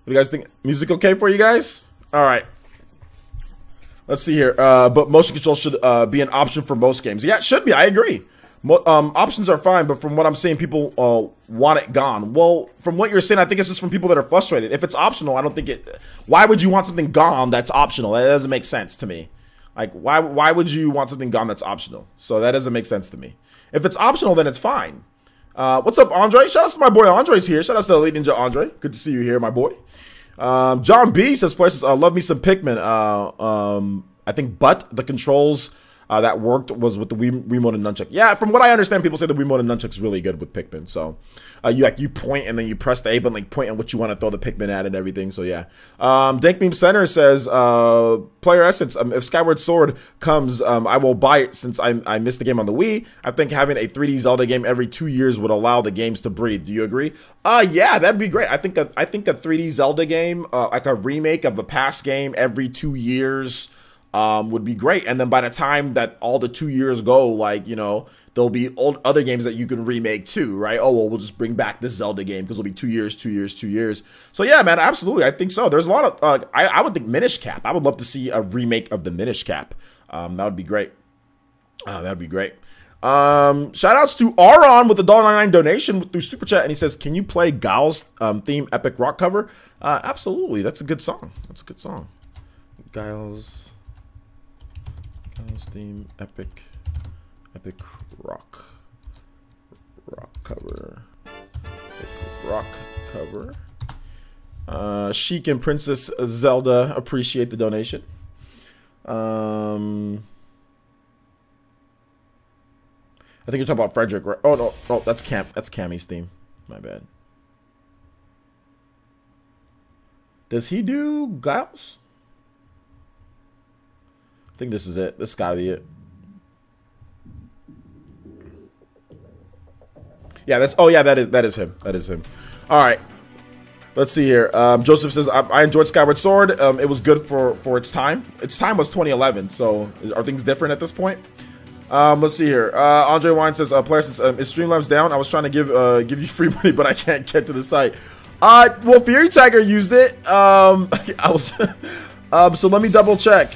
What do you guys think? Music okay for you guys? All right. Let's see here. But motion control should be an option for most games. Yeah, it should be. I agree. Options are fine, but from what I'm saying, people want it gone. Well, from what you're saying, I think it's just from people that are frustrated. If it's optional, I don't think it... Why would you want something gone that's optional? That doesn't make sense to me. Like, why would you want something gone that's optional? So that doesn't make sense to me. If it's optional, then it's fine. What's up, Andre? Shout out to my boy Andre's here. Shout out to Elite Ninja Andre. Good to see you here, my boy. John B says, places, love me some Pikmin. I think, but the controls that worked was with the Wiimote and Nunchuck. Yeah, from what I understand, people say the Wiimote and Nunchuck is really good with Pikmin. So you point and then you press the A button, like point at what you want to throw the Pikmin at and everything. So yeah. Dank Meme Center says, Player Essence, if Skyward Sword comes, I will buy it since I missed the game on the Wii. I think having a 3D Zelda game every 2 years would allow the games to breathe. Do you agree? Yeah, that'd be great. I think a 3D Zelda game, like a remake of a past game every 2 years, would be great. And then by the time that all the 2 years go, like, you know, there'll be other games that you can remake too, right? Oh, well, we'll just bring back this Zelda game because it'll be 2 years, 2 years, 2 years. So yeah, man, absolutely. I think so. There's a lot of, I would think Minish Cap. I would love to see a remake of the Minish Cap. That would be great. That would be great. Shout outs to Aron with the $1.99 donation through Super Chat. And he says, can you play Gal's theme epic rock cover? Absolutely. That's a good song. That's a good song. Gal's theme epic rock cover. Rock cover. Sheik and Princess Zelda appreciate the donation. I think you're talking about Frederick, right? Oh no, that's Cammy's theme. My bad. Does he do Giles? I think this is it. This gotta be it. Yeah, that's. Oh yeah, that is him. That is him. All right. Let's see here. Joseph says, I enjoyed Skyward Sword. It was good for its time. Its time was 2011. So are things different at this point? Let's see here. Andre Wine says, player, since is Streamlabs down? I was trying to give you free money, but I can't get to the site. Well, Fury Tiger used it. I was. So let me double check.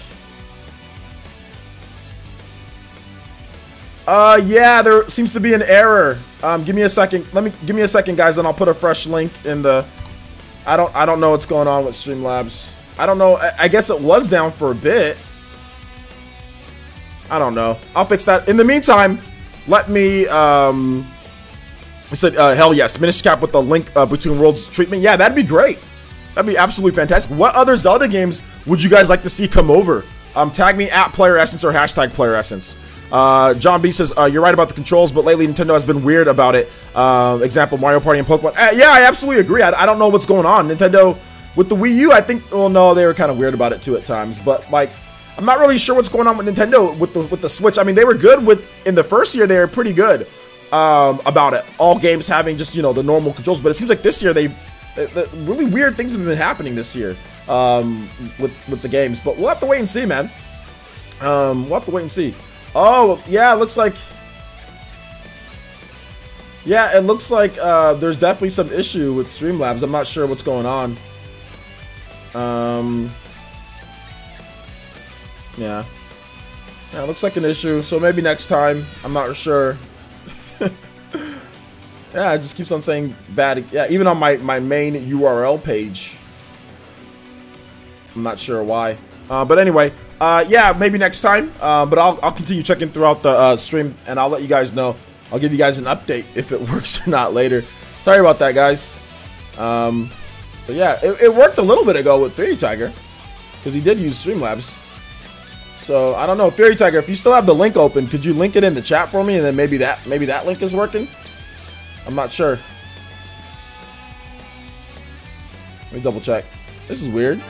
Yeah, there seems to be an error. Give me a second. Give me a second, guys, and I'll put a fresh link in the. I don't know what's going on with Streamlabs. I don't know. I guess it was down for a bit. I don't know. I'll fix that. In the meantime, let me. I said, hell yes, Minish Cap with the link between worlds treatment. Yeah, that'd be great. That'd be absolutely fantastic. What other Zelda games would you guys like to see come over? Tag me at Player Essence or hashtag Player Essence. John B says, you're right about the controls, but lately Nintendo has been weird about it. Example, Mario Party and Pokemon. Yeah, I absolutely agree. I don't know what's going on. Nintendo, with the Wii U, I think, well, no, they were kind of weird about it too at times. But, like, I'm not really sure what's going on with Nintendo with the Switch. I mean, they were good in the first year, they were pretty good about it. All games having just, you know, the normal controls. But it seems like this year, really weird things have been happening this year with the games. But we'll have to wait and see, man. We'll have to wait and see. Oh, yeah, it looks like... Yeah, it looks like there's definitely some issue with Streamlabs. I'm not sure what's going on. Yeah. Yeah, it looks like an issue, so maybe next time. I'm not sure. Yeah, it just keeps on saying bad. Yeah, even on my main URL page. I'm not sure why. But anyway, yeah, maybe next time. But I'll continue checking throughout the stream, and I'll let you guys know. I'll give you guys an update if it works or not later. Sorry about that, guys. But yeah, it worked a little bit ago with Fairy Tiger, because he did use Streamlabs. So I don't know, Fairy Tiger, if you still have the link open, could you link it in the chat for me, and then maybe that link is working? I'm not sure. Let me double check. This is weird.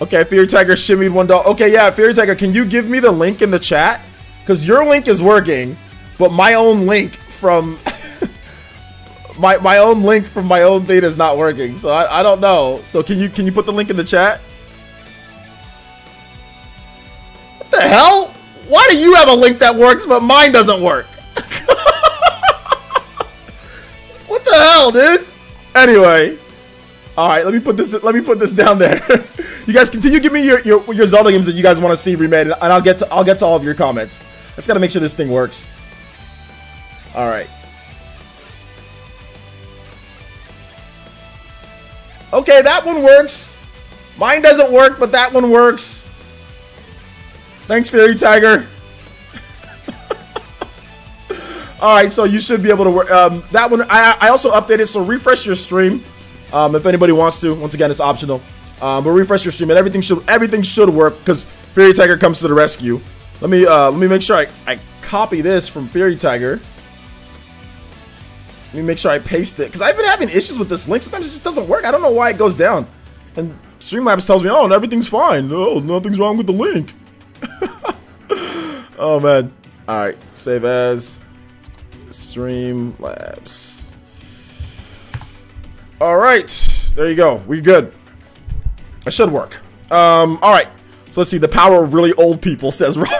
Okay, Fairy Tiger shimmied $1. Okay, yeah, Fairy Tiger, can you give me the link in the chat? Because your link is working, but my own link from my own link from my own thing is not working. So I don't know. So can you put the link in the chat? What the hell? Why do you have a link that works but mine doesn't work? What the hell, dude? Anyway, all right. Let me put this down there. You guys continue give me your Zelda games that you guys want to see remade, and I'll get to all of your comments. I just gotta make sure this thing works. All right. Okay, that one works. Mine doesn't work, but that one works. Thanks, Fairy Tiger. All right, so you should be able to work. That one, I also updated, so refresh your stream if anybody wants to. Once again, it's optional. But refresh your stream, and everything should work because Fairy Tiger comes to the rescue. Let me make sure I copy this from Fairy Tiger. Let me make sure I paste it because I've been having issues with this link. Sometimes it just doesn't work. I don't know why it goes down. And Streamlabs tells me, "Oh, everything's fine. Oh, nothing's wrong with the link." Oh man. All right, save as Streamlabs. All right, there you go. We good. It should work. All right. So let's see. The power of really old people, says Robert.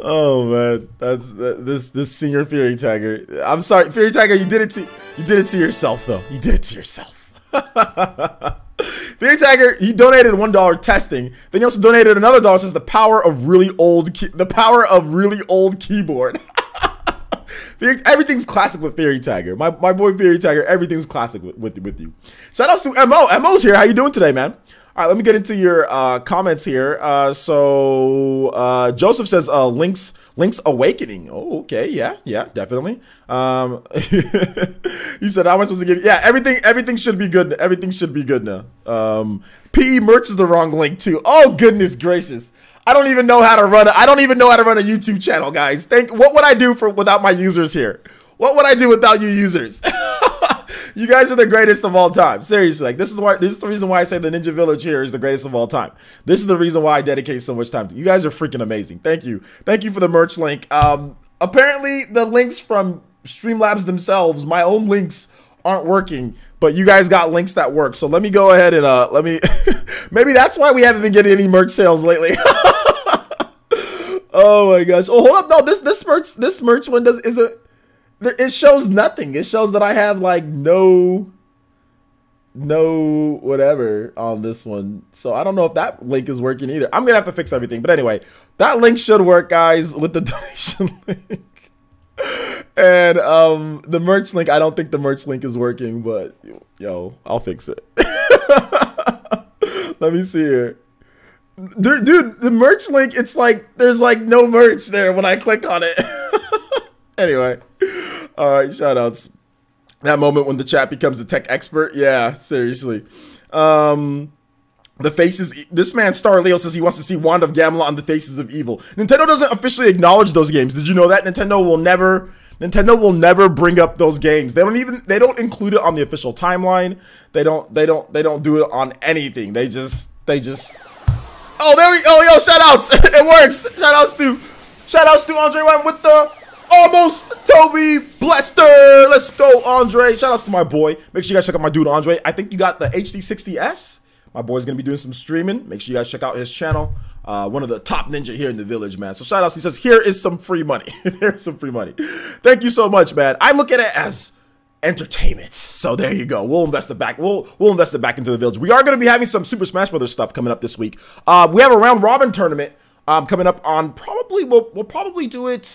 Oh man, that's this senior Fairy Tiger. I'm sorry, Fairy Tiger. You did it to yourself, though. You did it to yourself. Fairy Tiger, he donated $1 testing. Then he also donated another $1. Says the power of really old keyboard. Everything's classic with Fairy Tiger. My boy Fairy Tiger, everything's classic with you. Shout outs to Mo. Mo's here. How you doing today, man? All right, let me get into your comments here. So Joseph says Link's Awakening. Oh, okay, yeah, definitely. You said how am I supposed to give? Yeah, everything should be good. Everything should be good now. PE Merch is the wrong link too. Oh goodness gracious. I don't even know how to run a YouTube channel, guys. What would I do without my users here? What would I do without you users? You guys are the greatest of all time. Seriously, like this is the reason why I say the Ninja Village here is the greatest of all time. This is the reason why I dedicate so much time to you. Guys are freaking amazing. Thank you for the merch link. Apparently the links from Streamlabs themselves, my own links aren't working, but you guys got links that work. So let me go ahead and maybe that's why we haven't been getting any merch sales lately. Oh my gosh. Oh, hold up. No, this merch one it shows nothing. It shows that I have like no whatever on this one. So I don't know if that link is working either. I'm gonna have to fix everything. But anyway, that link should work, guys, with the donation link. And the merch link, I don't think the merch link is working, but yo, I'll fix it. Let me see here. Dude, the merch link, it's like there's like no merch there when I click on it. Anyway, all right, shout outs. That moment when the chat becomes a tech expert. Yeah, seriously. The faces. This man Star Leo says he wants to see Wand of Gamelot on the Faces of Evil. Nintendo doesn't officially acknowledge those games. Did you know that? Nintendo will never bring up those games. They don't include it on the official timeline. They don't do it on anything. They just. Oh, there we go. Yo, shout outs. It works. Shout outs to Andre Wine with the almost Toby Blester. Let's go, Andre. Shout outs to my boy. Make sure you guys check out my dude, Andre. I think you got the HD60S. My boy's gonna be doing some streaming. Make sure you guys check out his channel. One of the top ninja here in the village, man. So shout outs. He says, here is some free money. There's some free money. Thank you so much, man. I look at it as entertainment. So there you go. We'll invest it back. We'll invest it back into the village. We are going to be having some Super Smash Brothers stuff coming up this week. We have a round robin tournament coming up on probably we'll probably do it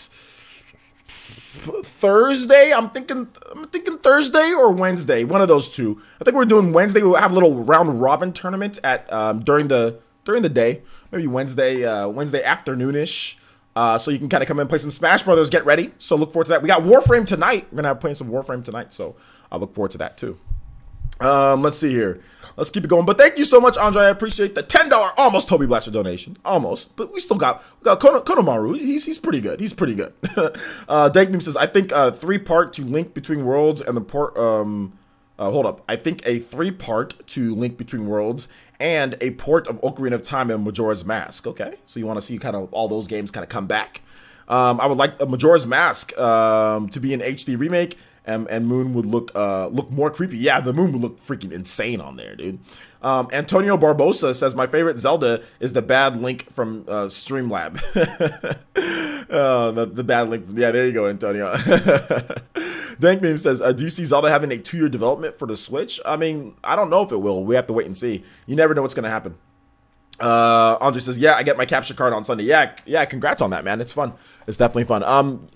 Thursday. I'm thinking Thursday or Wednesday, one of those two. I think we're doing Wednesday. We'll have a little round robin tournament at during the day, maybe Wednesday afternoonish. So you can kind of come in and play some Smash Brothers. Get ready. So look forward to that. We got Warframe tonight. We're gonna have playing some Warframe tonight. So I look forward to that too. Let's see here. Let's keep it going. But thank you so much, Andre. I appreciate the $10 almost Toby Blaster donation. Almost, but we got Konomaru. He's pretty good. He's pretty good. Dank Meme says, I think 3-part to Link Between Worlds and the port. Hold up. I think a 3-part to Link Between Worlds and a port of Ocarina of Time and Majora's Mask. Okay, so you want to see kind of all those games kind of come back. I would like Majora's Mask to be an HD remake, and Moon would look more creepy. Yeah, the Moon would look freaking insane on there, dude. Antonio Barbosa says, my favorite Zelda is the bad Link from Streamlab. The bad Link. Yeah, there you go, Antonio. Dank Meme says, do you see Zelda having a 2-year development for the Switch? I mean, I don't know if it will. We have to wait and see. You never know what's going to happen. Andre says, yeah, I get my capture card on Sunday. Yeah, congrats on that, man. It's fun. It's definitely fun.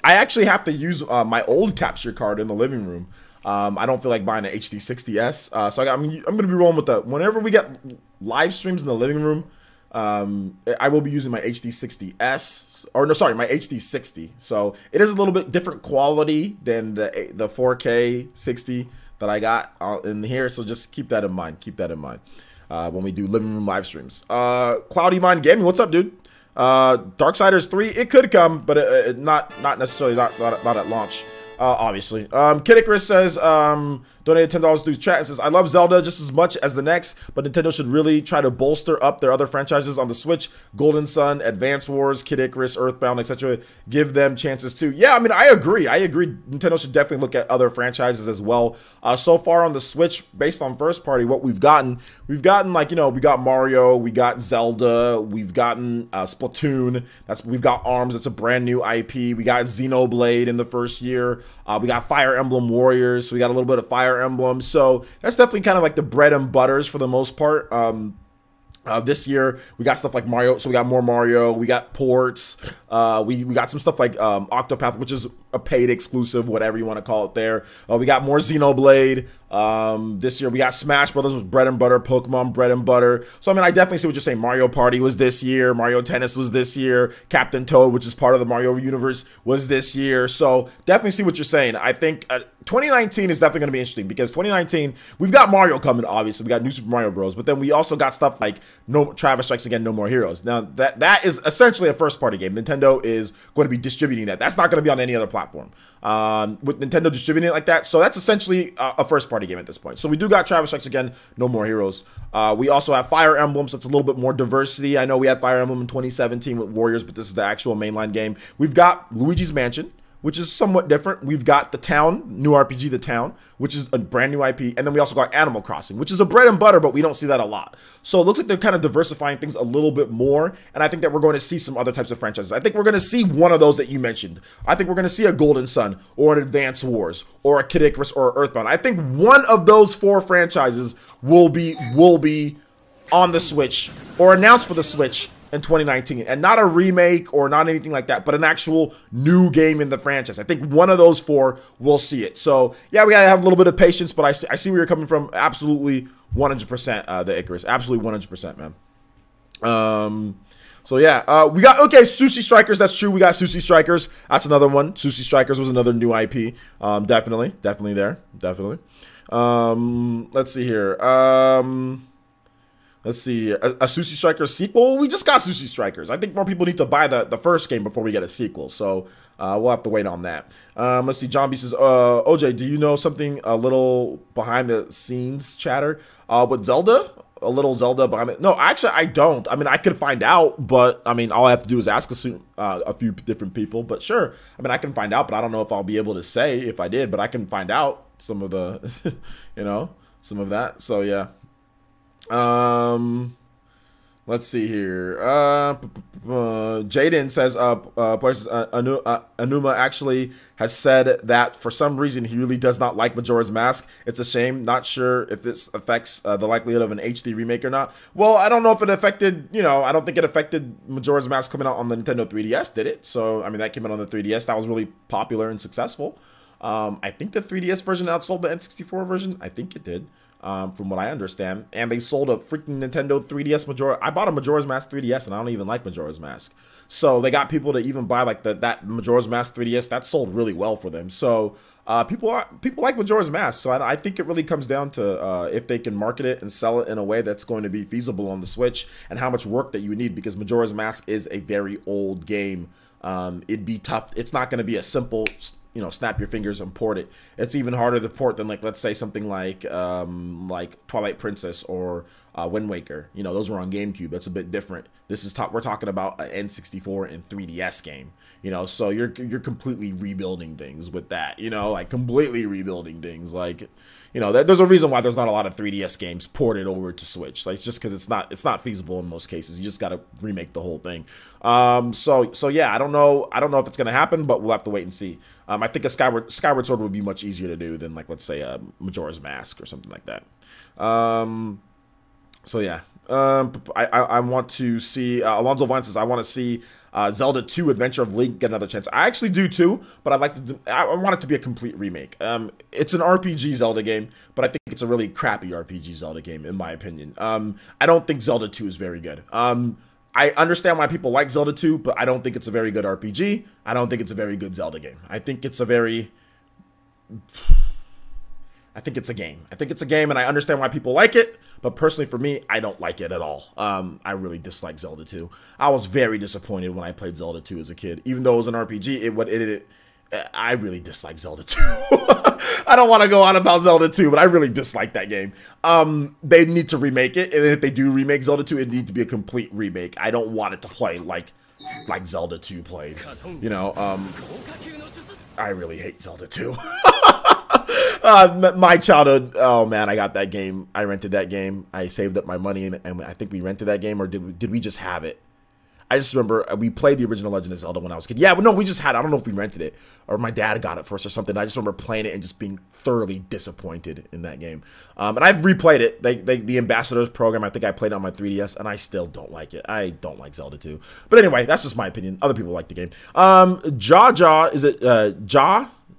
I actually have to use my old capture card in the living room. I don't feel like buying an HD60S. So I'm going to be rolling with the, whenever we get live streams in the living room, I will be using my HD60S, or no, sorry, my HD60. So it is a little bit different quality than the 4K 60 that I got in here. So just keep that in mind. Keep that in mind when we do living room live streams. Cloudy Mind Gaming, what's up, dude? Darksiders 3, it could come, but not necessarily not at launch. Obviously. Kid Icarus says, donated $10 through chat and says, I love Zelda just as much as the next, but Nintendo should really try to bolster up their other franchises on the Switch. Golden Sun, Advance Wars, Kid Icarus, Earthbound, etc. Give them chances too. Yeah, I mean, I agree. Nintendo should definitely look at other franchises as well. So far on the Switch, based on first party, what we've gotten like, you know, we got Mario, we got Zelda, we've gotten Splatoon, we've got ARMS, it's a brand new IP. We got Xenoblade in the first year. We got Fire Emblem Warriors, so we got a little bit of Fire Emblem. So that's definitely kind of like the bread and butters for the most part. This year we got stuff like Mario, so we got more Mario, we got ports, we got some stuff like Octopath, which is a paid exclusive, whatever you want to call it there. We got more Xenoblade. This year we got Smash Brothers with bread and butter, Pokemon bread and butter. So I mean, I definitely see what you're saying. Mario Party was this year, Mario Tennis was this year, Captain Toad, which is part of the Mario universe, was this year. So definitely see what you're saying. I think 2019 is definitely going to be interesting because 2019 we've got Mario coming, obviously we got New Super Mario Bros, but then we also got stuff like Travis Strikes Again, No More Heroes. Now that is essentially a first party game. Nintendo is going to be distributing that. That's not going to be on any other platform. With Nintendo distributing it like that, so that's essentially a first party game at this point. So we do got Travis Strikes Again, No More Heroes. We also have Fire Emblem, so it's a little bit more diversity. I know we had Fire Emblem in 2017 with Warriors, but this is the actual mainline game. We've got Luigi's Mansion, which is somewhat different. We've got The Town, new RPG The Town, which is a brand new IP. And then we also got Animal Crossing, which is a bread and butter, but we don't see that a lot. So it looks like they're kind of diversifying things a little bit more. And I think that we're going to see some other types of franchises. I think we're going to see one of those that you mentioned. I think we're going to see a Golden Sun or an Advance Wars or a Kid Icarus or Earthbound. I think one of those 4 franchises will be on the Switch or announced for the Switch in 2019, and not a remake or not anything like that, but an actual new game in the franchise. I think one of those 4 will see it. So yeah, we gotta have a little bit of patience, but I see where you're coming from. Absolutely 100%, the Icarus, absolutely 100%, man. So yeah, we got, okay, Sushi Strikers, that's true, we got Sushi Strikers, that's another one. Sushi Strikers was another new IP. Definitely there, definitely. Let's see here. Let's see, a Sushi Strikers sequel? We just got Sushi Strikers. I think more people need to buy the first game before we get a sequel. So we'll have to wait on that. Let's see, John B says, OJ, do you know something a little behind the scenes chatter with Zelda? A little Zelda behind it? No, actually, I don't. I mean, I could find out, but I mean, all I have to do is ask a few different people. But sure, I mean, I can find out, but I don't know if I'll be able to say if I did, but I can find out some of the, you know, some of that. So yeah. Let's see here. Jaden says, Anuma actually has said that for some reason he really does not like Majora's Mask. It's a shame. Not sure if this affects the likelihood of an HD remake or not. Well, I don't know if it affected, I don't think it affected Majora's Mask coming out on the Nintendo 3DS, did it? So, I mean, that came out on the 3DS. That was really popular and successful. I think the 3DS version outsold the N64 version. I think it did. From what I understand, and they sold a freaking Nintendo 3DS Majora. I bought a Majora's Mask 3DS, and I don't even like Majora's Mask. So they got people to even buy like that Majora's Mask 3DS. That sold really well for them. So people like Majora's Mask. So I think it really comes down to if they can market it and sell it in a way that's going to be feasible on the Switch, and how much work that you need, because Majora's Mask is a very old game. It'd be tough. It's not going to be a simple, snap your fingers and port it. It's even harder to port than, like, let's say something like Twilight Princess or Wind Waker. Those were on GameCube. That's a bit different. This is we're talking about an N64 and 3DS game. So you're completely rebuilding things with that. Like completely rebuilding things. Like, there's a reason why there's not a lot of 3DS games ported over to Switch. Like, just because it's not feasible in most cases. You just got to remake the whole thing. So yeah, I don't know if it's gonna happen, but we'll have to wait and see. I think a Skyward Sword would be much easier to do than, like, let's say Majora's Mask or something like that. So yeah, I want to see Alonzo Vine says, I want to see Zelda 2 Adventure of Link get another chance. I actually do too, but I want it to be a complete remake. It's an RPG Zelda game, but I think it's a really crappy RPG Zelda game, in my opinion. I don't think Zelda 2 is very good. I understand why people like Zelda 2, but I don't think it's a very good RPG. I don't think it's a very good Zelda game. I think it's a game. I think it's a game, and I understand why people like it, but personally for me, I don't like it at all. I really dislike Zelda 2. I was very disappointed when I played Zelda 2 as a kid. Even though it was an RPG, I really dislike Zelda 2. I don't want to go on about Zelda 2, but I really dislike that game. They need to remake it, and if they do remake Zelda 2, it needs to be a complete remake. I don't want it to play like Zelda 2 played. I really hate Zelda 2. My childhood, oh man, I got that game. I rented that game. I saved up my money, and I think we rented that game, or did we just have it? I just remember we played the original Legend of Zelda when I was a kid. Yeah, but no, we just had it. I don't know if we rented it or my dad got it for us or something. I just remember playing it and just being thoroughly disappointed in that game. And I've replayed it. The Ambassadors program, I think I played it on my 3DS, and I still don't like it. I don't like Zelda 2. But anyway, that's just my opinion. Other people like the game.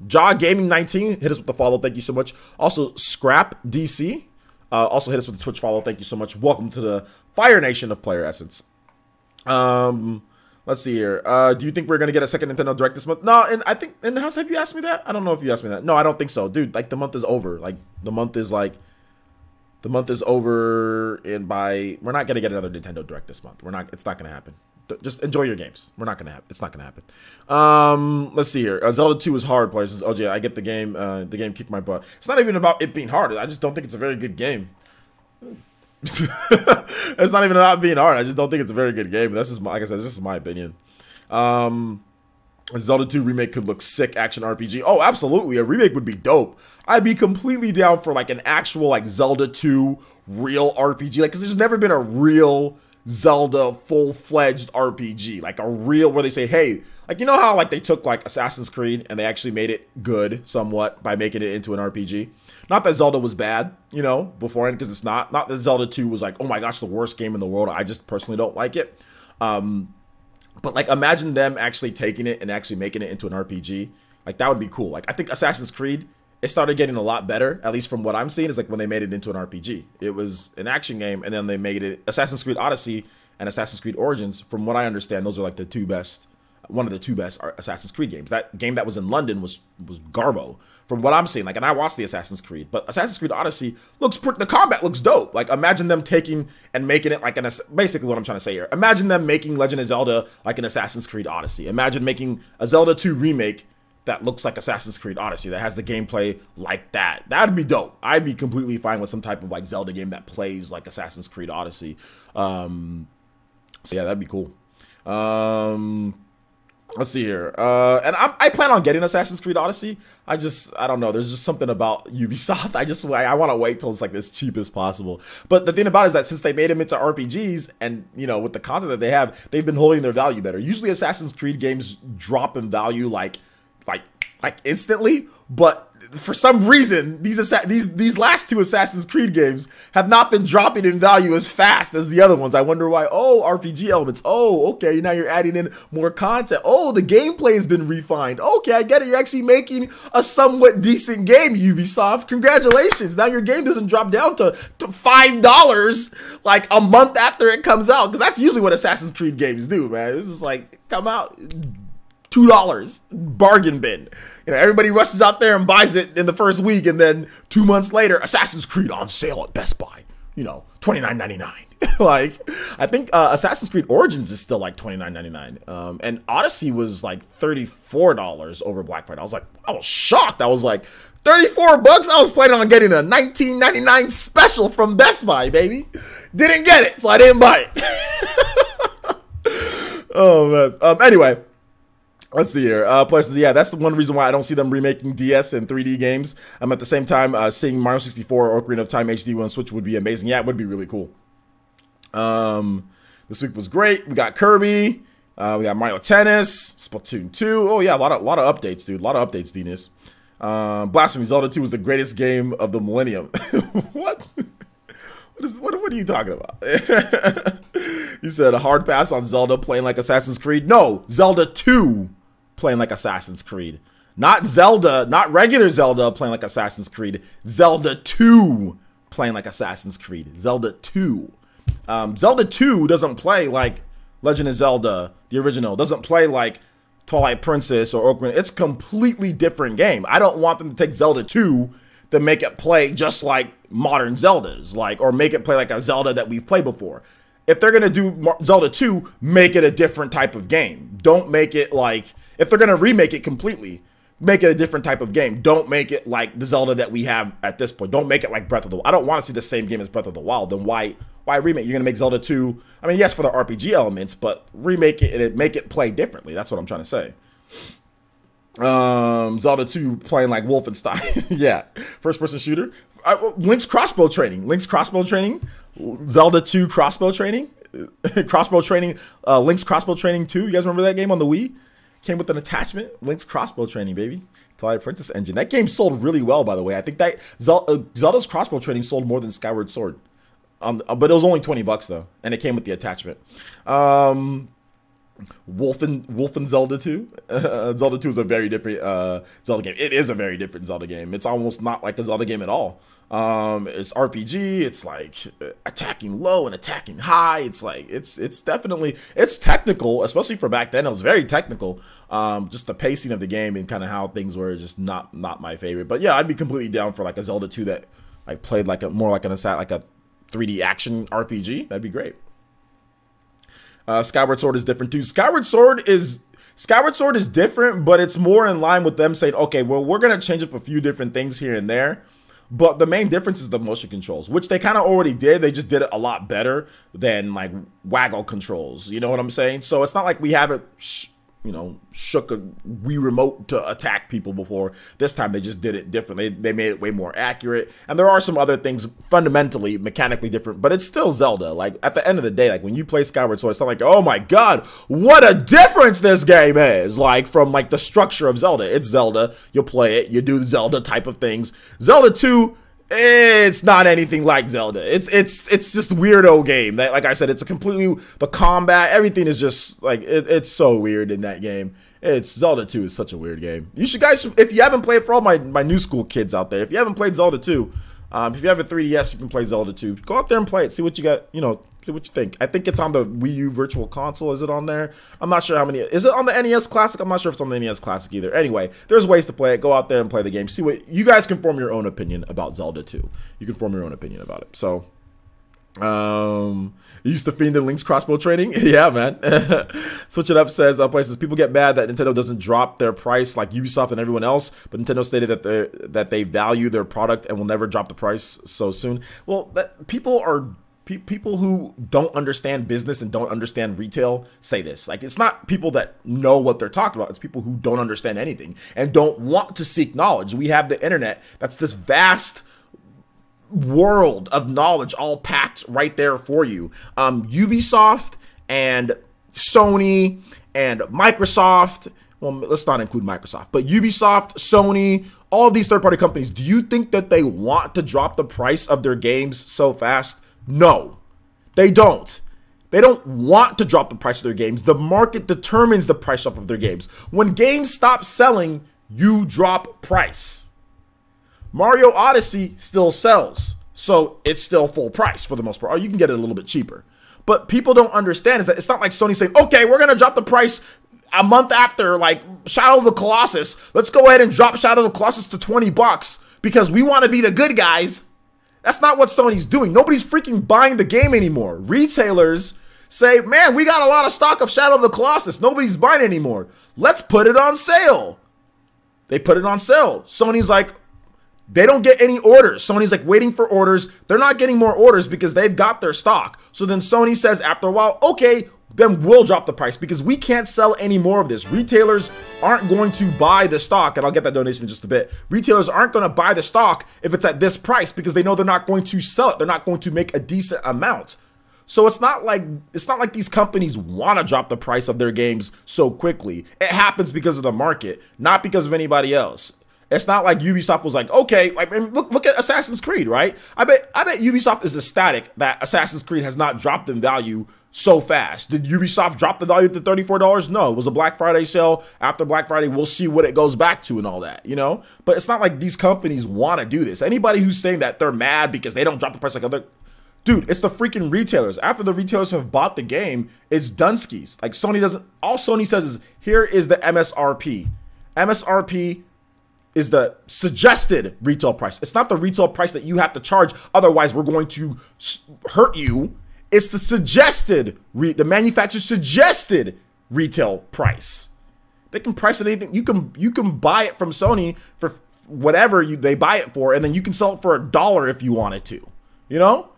Jaw Gaming 19 hit us with the follow. Thank you so much. Also, Scrap DC also hit us with the Twitch follow. Thank you so much. Welcome to the Fire Nation of Player Essence. Let's see here. Do you think we're gonna get a second Nintendo Direct this month? No, and I think in the house, have you asked me that? I don't know if you asked me that. No, I don't think so, dude. Like, the month is over. Like, the month is over, and we're not gonna get another Nintendo Direct this month. It's not gonna happen. Just enjoy your games. It's not gonna happen. Let's see here. Zelda 2 is hard, players. OJ, I get the game. The game kicked my butt. It's not even about it being hard. I just don't think it's a very good game. It's not even about being hard. I just don't think it's a very good game. That's just like I said, this is my opinion. A Zelda 2 remake could look sick. Action RPG. Oh, absolutely. A remake would be dope. I'd be completely down for like an actual like Zelda 2 real RPG. Like, because there's never been a real Zelda full-fledged RPG, like a real, where they say, hey, like, how like they took like Assassin's Creed and they actually made it good somewhat by making it into an RPG. Not that Zelda was bad, beforehand, because it's not that Zelda 2 was like, oh my gosh, the worst game in the world. I just personally don't like it. But like, imagine them actually taking it and actually making it into an RPG. Like, that would be cool. Like, I think Assassin's Creed, it started getting a lot better, at least from what I'm seeing, is like when they made it into an RPG. It was an action game, and then they made it Assassin's Creed Odyssey and Assassin's Creed Origins. From what I understand, those are like one of the two best Assassin's Creed games. That game that was in London was Garbo, from what I'm seeing. Like, and I watched the Assassin's Creed, but Assassin's Creed Odyssey the combat looks dope. Like, imagine them taking and making it like basically what I'm trying to say here. Imagine them making Legend of Zelda like an Assassin's Creed Odyssey. Imagine making a Zelda 2 remake that looks like Assassin's Creed Odyssey, that has the gameplay like that. That'd be dope. I'd be completely fine with some type of like Zelda game that plays like Assassin's Creed Odyssey. So yeah, that'd be cool. Let's see here. And I plan on getting Assassin's Creed Odyssey. I don't know. There's just something about Ubisoft. I want to wait till it's like as cheap as possible. But the thing about it is that since they made them into RPGs and, you know, with the content that they have, they've been holding their value better. Usually Assassin's Creed games drop in value like instantly, but for some reason, these last two Assassin's Creed games have not been dropping in value as fast as the other ones. I wonder wwhy. Oh, RPG elements. Oh, okay, now you're adding in more content. Oh, the gameplay has been refined. Okay, I get it. You're actually making a somewhat decent game, Ubisoft. Congratulations. Now your game doesn't drop down to $5 like a month after it comes out, because that's usually what Assassin's Creed games do, man. This is like, come out, $2 bargain bin. You know, everybody rushes out there and buys it in the first week, and then 2 months later, Assassin's Creed on sale at Best Buy. You know, $29.99. Like, I think Assassin's Creed Origins is still like $29.99. And Odyssey was like $34 over Black Friday. I was shocked. I was like, 34 bucks. I was planning on getting a $19.99 special from Best Buy, baby. Didn't get it, so I didn't buy it. Oh man. Anyway. Let's see here. Plus, yeah, that's the one reason why I don't see them remaking DS and 3D games. At the same time, seeing Mario 64 or Ocarina of Time HD on Switch would be amazing. Yeah, it would be really cool. This week was great. We got Kirby. We got Mario Tennis, Splatoon 2. Oh yeah, a lot of updates, dude. A lot of updates, Dinas. Blasphemy. Zelda 2 was the greatest game of the millennium. What? What are you talking about? You said a hard pass on Zelda playing like Assassin's Creed. No, Zelda 2 playing like Assassin's Creed. Not Zelda, not regular Zelda playing like Assassin's Creed. Zelda 2 playing like Assassin's Creed. Zelda 2. Zelda 2 doesn't play like Legend of Zelda, the original. Doesn't play like Twilight Princess or Ocarina. It's a completely different game. I don't want them to take Zelda 2 to make it play just like modern Zeldas, like, or make it play like a Zelda that we've played before. If they're gonna do Zelda 2, make it a different type of game. Don't make it like, if they're gonna remake it completely, make it a different type of game. Don't make it like the Zelda that we have at this point. Don't make it like Breath of the Wild. I don't want to see the same game as Breath of the Wild. Then why remake? You're gonna make Zelda 2. I mean, yes, for the RPG elements, but remake it and make it play differently. That's what I'm trying to say. Zelda 2 playing like Wolfenstein. Yeah, first person shooter. Link's crossbow training. Zelda 2 crossbow training. Link's crossbow training 2. You guys remember that game on the Wii? Came with an attachment. Link's crossbow training, baby. Twilight Princess engine. That game sold really well, by the way. I think that Zelda's crossbow training sold more than Skyward Sword. But it was only $20 though, and it came with the attachment. Wolfen Zelda 2. Zelda 2 is a very different Zelda game. It is a very different Zelda game. It's almost not like a Zelda game at all. It's RPG. It's like attacking low and attacking high. It's like it's definitely, it's technical, especially for back then. It was very technical. Just the pacing of the game and kind of how things were just not my favorite. But yeah, I'd be completely down for like a Zelda 2 that I played like a more like a 3D action RPG. That'd be great. Skyward Sword is different too. Skyward Sword is different, but it's more in line with them saying, okay, well, we're gonna change up a few different things here and there, but the main difference is the motion controls, which they kind of already did. They just did it a lot better than like waggle controls. You know what I'm saying? So it's not like we haven't shook a Wii remote to attack people before. This time they just did it differently. They made it way more accurate. And there are some other things fundamentally, mechanically different, but it's still Zelda. Like at the end of the day, like when you play Skyward Sword, it's not like, oh my God, what a difference this game is. Like from like the structure of Zelda. It's Zelda. You play it. You do Zelda type of things. Zelda 2, it's not anything like Zelda. It's just a weirdo game. That, like I said, it's a completely, the combat, everything is just like it's so weird in that game. Zelda 2 is such a weird game. You should guys, if you haven't played, for all my new school kids out there, if you haven't played Zelda 2, if you have a 3DS, you can play Zelda 2. Go out there and play it. See what you got. See what you think. I think it's on the Wii U Virtual Console. Is it on there? I'm not sure how many. Is it on the NES Classic? I'm not sure if it's on the NES Classic either. Anyway, there's ways to play it. Go out there and play the game. See what you guys can form your own opinion about Zelda 2. You can form your own opinion about it. So, you used to fiend in Link's crossbow training. Yeah, man. Switch It Up says, places people get mad that Nintendo doesn't drop their price like Ubisoft and everyone else, but Nintendo stated that they value their product and will never drop the price so soon. Well, people people who don't understand business and don't understand retail say this. Like, it's not people that know what they're talking about. It's people who don't understand anything and don't want to seek knowledge. We have the internet. That's this vast world of knowledge all packed right there for you. Ubisoft and Sony and Microsoft, well, let's not include Microsoft, but Ubisoft, Sony, all of these third-party companies, do you think that they want to drop the price of their games so fast? No, they don't. They don't want to drop the price of their games. The market determines the price up of their games. When games stop selling, you drop price. Mario Odyssey still sells, so it's still full price for the most part. Or you can get it a little bit cheaper. But people don't understand is that it's not like Sony saying, okay, we're going to drop the price a month after, like, Shadow of the Colossus. Let's go ahead and drop Shadow of the Colossus to $20 because we want to be the good guys. That's not what Sony's doing. Nobody's freaking buying the game anymore. Retailers say, man, we got a lot of stock of Shadow of the Colossus. Nobody's buying it anymore. Let's put it on sale. They put it on sale. Sony's like, they don't get any orders. Sony's like waiting for orders. They're not getting more orders because they've got their stock. So then Sony says after a while, okay, then we'll drop the price because we can't sell any more of this. Retailers aren't going to buy the stock, and I'll get that donation in just a bit. Retailers aren't going to buy the stock if it's at this price because they know they're not going to sell it. They're not going to make a decent amount. So it's not like these companies want to drop the price of their games so quickly. It happens because of the market, not because of anybody else. It's not like Ubisoft was like, okay, like, look at Assassin's Creed, right? I bet Ubisoft is ecstatic that Assassin's Creed has not dropped in value so fast. Did Ubisoft drop the value to $34? No, it was a Black Friday sale. After Black Friday, we'll see what it goes back to and all that, you know? But it's not like these companies want to do this. Anybody who's saying that they're mad because they don't drop the price like other... Dude, it's the freaking retailers. After the retailers have bought the game, it's Dunskies. Like, Sony doesn't... All Sony says is, here is the MSRP. MSRP is the suggested retail price. It's not the retail price that you have to charge. Otherwise, we're going to hurt you. It's the suggested, the manufacturer's suggested retail price. They can price it anything. You can buy it from Sony for whatever they buy it for, and then you can sell it for $1 if you wanted to. You know?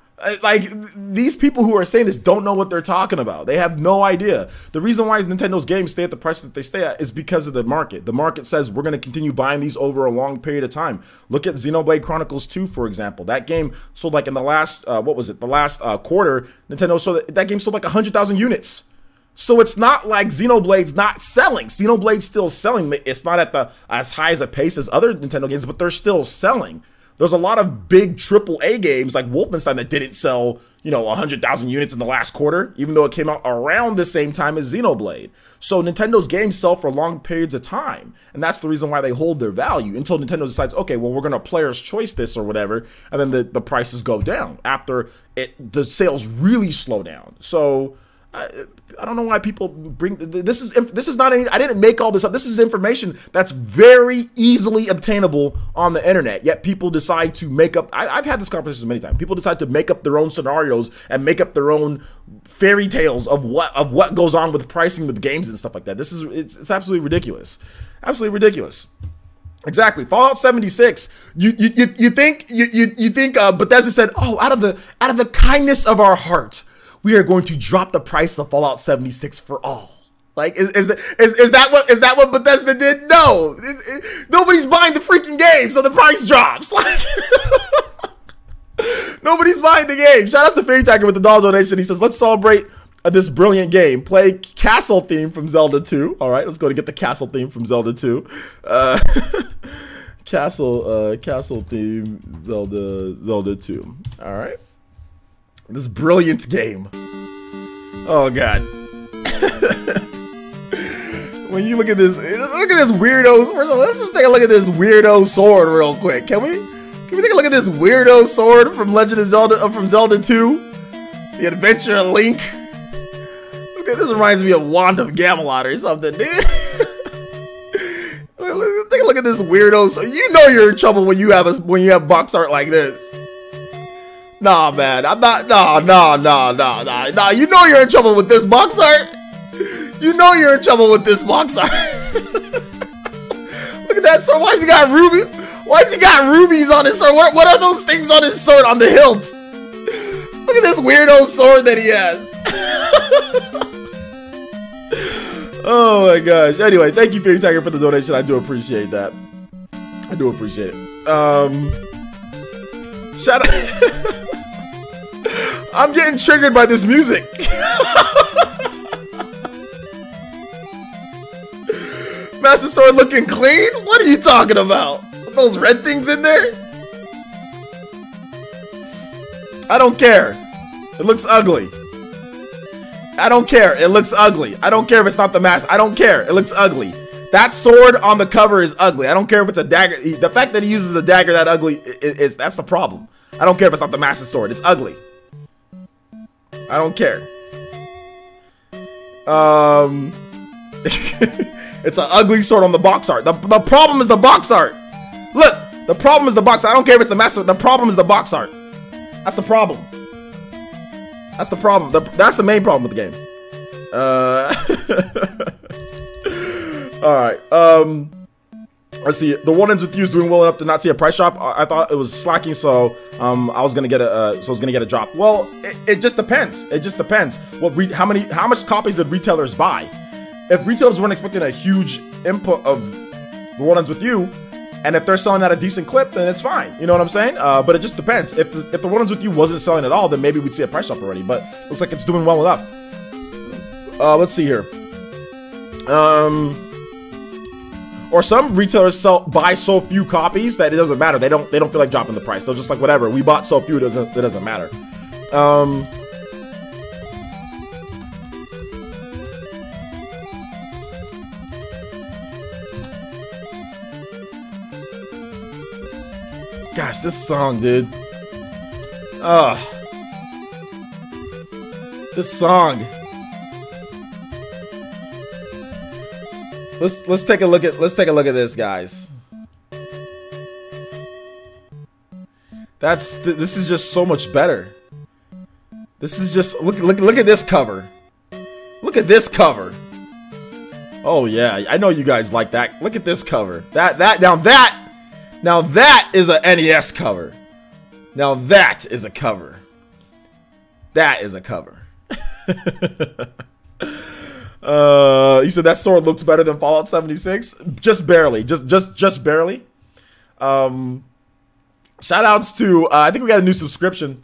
Like, these people who are saying this don't know what they're talking about. They have no idea. The reason why Nintendo's games stay at the price that they stay at is because of the market. The market says we're going to continue buying these over a long period of time. Look at Xenoblade Chronicles 2, for example. That game sold like in the last, what was it? The last quarter, Nintendo sold that game sold like 100,000 units. So it's not like Xenoblade's not selling. Xenoblade's still selling. It's not at the as high as a pace as other Nintendo games, but they're still selling. There's a lot of big AAA games like Wolfenstein that didn't sell, 100,000 units in the last quarter, even though it came out around the same time as Xenoblade. So Nintendo's games sell for long periods of time. And that's the reason why they hold their value until Nintendo decides, okay, well, we're going to player's choice this or whatever. And then the prices go down after the sales really slow down. So I don't know why people bring this is not any. I didn't make all this up. This is information that's very easily obtainable on the internet. Yet people decide to make up. I've had this conversation many times. People decide to make up their own scenarios and make up their own fairy tales of what goes on with pricing with games and stuff like that. It's absolutely ridiculous. Absolutely ridiculous. Exactly. Fallout 76. You think Bethesda said, oh, out of the kindness of our heart, we are going to drop the price of Fallout 76 for all. Like, is that what Bethesda did? No, nobody's buying the freaking game, so the price drops. Like, nobody's buying the game. Shout out to Fairy Tiger with the dollar donation. He says, let's celebrate this brilliant game. Play Castle theme from Zelda 2. All right, let's go to get the Castle theme from Zelda 2. Castle theme Zelda 2. All right. This brilliant game. Oh god. When you look at this weirdo. First of all, let's just take a look at this weirdo sword real quick. Can we take a look at this weirdo sword from Legend of Zelda, from Zelda 2? The Adventure of Link. This reminds me of Wand of Gamelot or something, dude. Take a look at this weirdo. So you know you're in trouble when you have box art like this. Nah, man, I'm not. Nah. You know you're in trouble with this box art. You know you're in trouble with this box art. Look at that sword. Why's he got ruby? Why's he got rubies on his sword? What are those things on his sword on the hilt? Look at this weirdo sword that he has. Oh my gosh. Anyway, thank you, Fury Tiger, for the donation. I do appreciate that. I do appreciate it. Shout out. I'm getting triggered by this music. Master Sword looking clean? What are you talking about? With those red things in there? I don't care. It looks ugly. I don't care. It looks ugly. I don't care if it's not the mask. I don't care. It looks ugly. That sword on the cover is ugly. I don't care if it's a dagger. The fact that he uses a dagger that ugly is that's the problem. I don't care if it's not the Master Sword. It's ugly. I don't care. It's an ugly sword on the box art. The problem is the box art. Look, the problem is the box art. I don't care if it's the Master. The problem is the box art. That's the problem. That's the problem. That's the main problem with the game. All right. Let's see. The One Ends With You is doing well enough to not see a price drop. I thought it was slacking, so I was gonna get a drop. Well, it just depends. It just depends. How much copies did retailers buy? If retailers weren't expecting a huge input of The One Ends With You, and if they're selling at a decent clip, then it's fine. You know what I'm saying? But it just depends. If the One Ends With You wasn't selling at all, then maybe we'd see a price drop already. But looks like it's doing well enough. Let's see here. Or some retailers buy so few copies that it doesn't matter. They don't feel like dropping the price. They're just like, whatever. We bought so few, it doesn't matter. Gosh, this song, dude. This song. Let's take a look at this, guys. This is just so much better. This is just look at this cover. Look at this cover. Oh yeah, I know you guys like that. Look at this cover. Now that is a NES cover. Now that is a cover. That is a cover. You said that sword looks better than Fallout 76? Just barely. Just barely. Shout outs to I think we got a new subscription.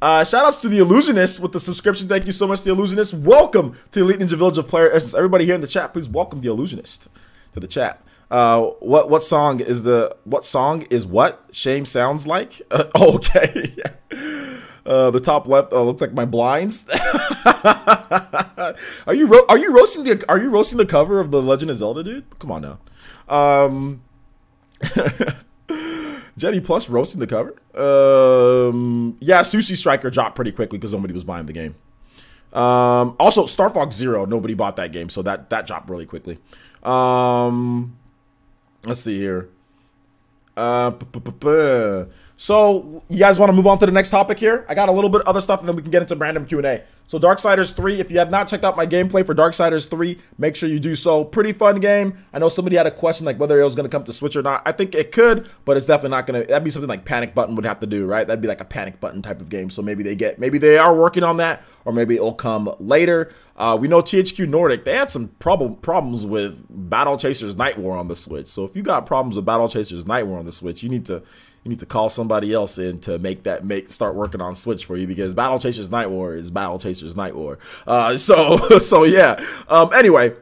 Shout outs to the Illusionist with the subscription. Thank you so much, the Illusionist. Welcome to the Elite Ninja Village of Player Essence. Everybody here in the chat, please welcome the Illusionist to the chat. What song is what Shame sounds like? Okay. Yeah. The top left looks like my blinds. Are you roasting the cover of The Legend of Zelda, dude? Come on now. Jetty Plus roasting the cover. Yeah, Sushi Striker dropped pretty quickly because nobody was buying the game. Also, Star Fox Zero, nobody bought that game, so that dropped really quickly. Let's see here. So, you guys want to move on to the next topic here? I got a little bit of other stuff, and then we can get into random Q&A. So, Darksiders 3, if you have not checked out my gameplay for Darksiders 3, make sure you do so. Pretty fun game. I know somebody had a question, like, whether it was going to come to Switch or not. I think it could, but it's definitely not going to. That'd be something like Panic Button would have to do, right? That'd be like a Panic Button type of game. So, maybe they are working on that, or maybe it'll come later. We know THQ Nordic, they had some problems with Battle Chasers Night War on the Switch. So, if you got problems with Battle Chasers Night War on the Switch, you need to call somebody else in to start working on Switch for you, because Battle Chasers Night War is Battle Chasers Night War. So yeah. Anyway,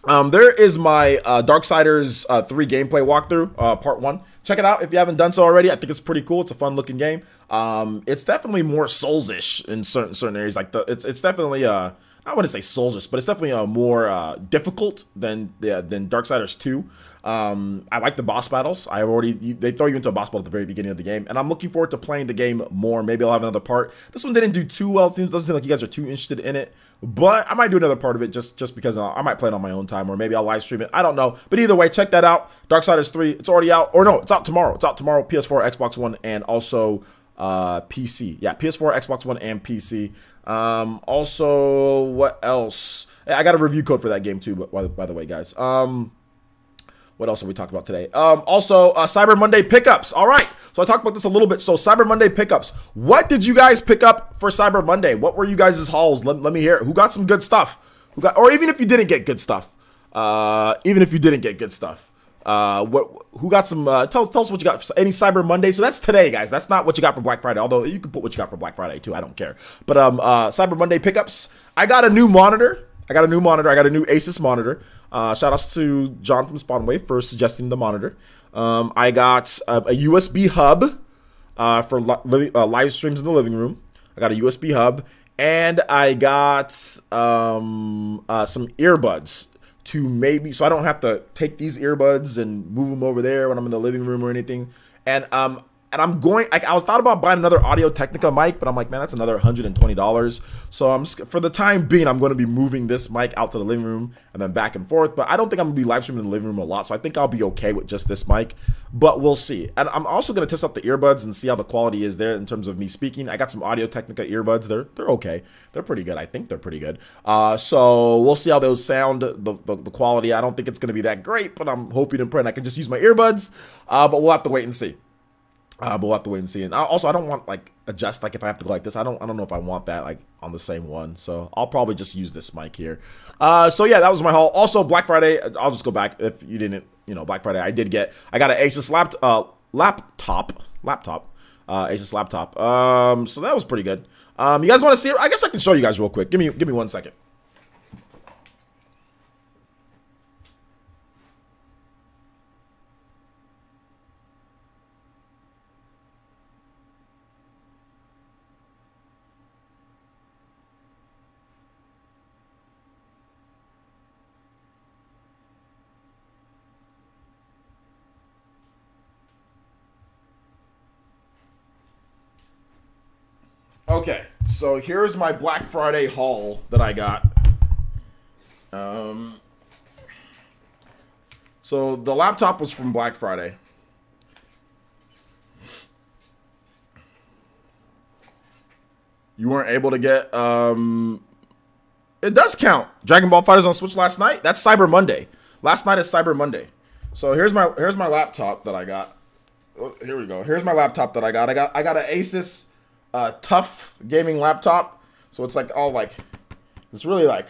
there is my Darksiders 3 gameplay walkthrough, part 1. Check it out if you haven't done so already. I think it's pretty cool. It's a fun looking game. It's definitely more Souls-ish in certain areas. Like it's definitely I wouldn't say Souls-ish, but it's definitely more difficult than Darksiders 2. I like the boss battles. They throw you into a boss battle at the very beginning of the game, and I'm looking forward to playing the game more. Maybe I'll have another part. This one didn't do too well. It doesn't seem like you guys are too interested in it, but I might do another part of it just because I might play it on my own time, or maybe I'll live stream it. I don't know, but either way, check that out. Darksiders 3. It's already out, or no, it's out tomorrow. It's out tomorrow. PS4, Xbox One, and also PC. Yeah, PS4, Xbox One, and PC. Also, what else? I got a review code for that game too. By the way, guys. What else are we talking about today? Also, Cyber Monday pickups. All right. So I talked about this a little bit. So Cyber Monday pickups. What did you guys pick up for Cyber Monday? What were you guys' hauls? Let me hear it. Who got some good stuff? Or even if you didn't get good stuff. Who got some, tell us what you got for any Cyber Monday. So that's today, guys. That's not what you got for Black Friday. Although you can put what you got for Black Friday too. I don't care. But Cyber Monday pickups. I got a new monitor. I got a new Asus monitor. Shout outs to John from Spawnwave for suggesting the monitor. I got a USB hub for live streams in the living room. I got a USB hub, and I got some earbuds so I don't have to take these earbuds and move them over there when I'm in the living room or anything. And I'm going, I was thought about buying another Audio Technica mic, but I'm like, man, that's another $120. So for the time being, I'm going to be moving this mic out to the living room and then back and forth. But I don't think I'm going to be live streaming in the living room a lot. So I think I'll be okay with just this mic, but we'll see. And I'm also going to test out the earbuds and see how the quality is there in terms of me speaking. I got some Audio Technica earbuds. They're okay. They're pretty good. I think they're pretty good. So we'll see how those sound, the quality. I don't think it's going to be that great, but I'm hoping and praying I can just use my earbuds. But we'll have to wait and see. We'll have to wait and see. And also, I don't want like adjust like if I have to go like this. I don't know if I want that like on the same one. So I'll probably just use this mic here. So yeah, that was my haul. Also, Black Friday. I'll just go back if you didn't. Black Friday. I got an Asus laptop. Asus laptop. So that was pretty good. You guys want to see it? I guess I can show you guys real quick. Give me 1 second. Okay, so here's my Black Friday haul that I got. So the laptop was from Black Friday. You weren't able to get, it does count. Dragon Ball FighterZ on Switch last night. That's Cyber Monday. Last night is Cyber Monday. So here's my laptop that I got. Oh, here we go. Here's my laptop that I got. I got an Asus tough gaming laptop. So it's like all like, it's really like,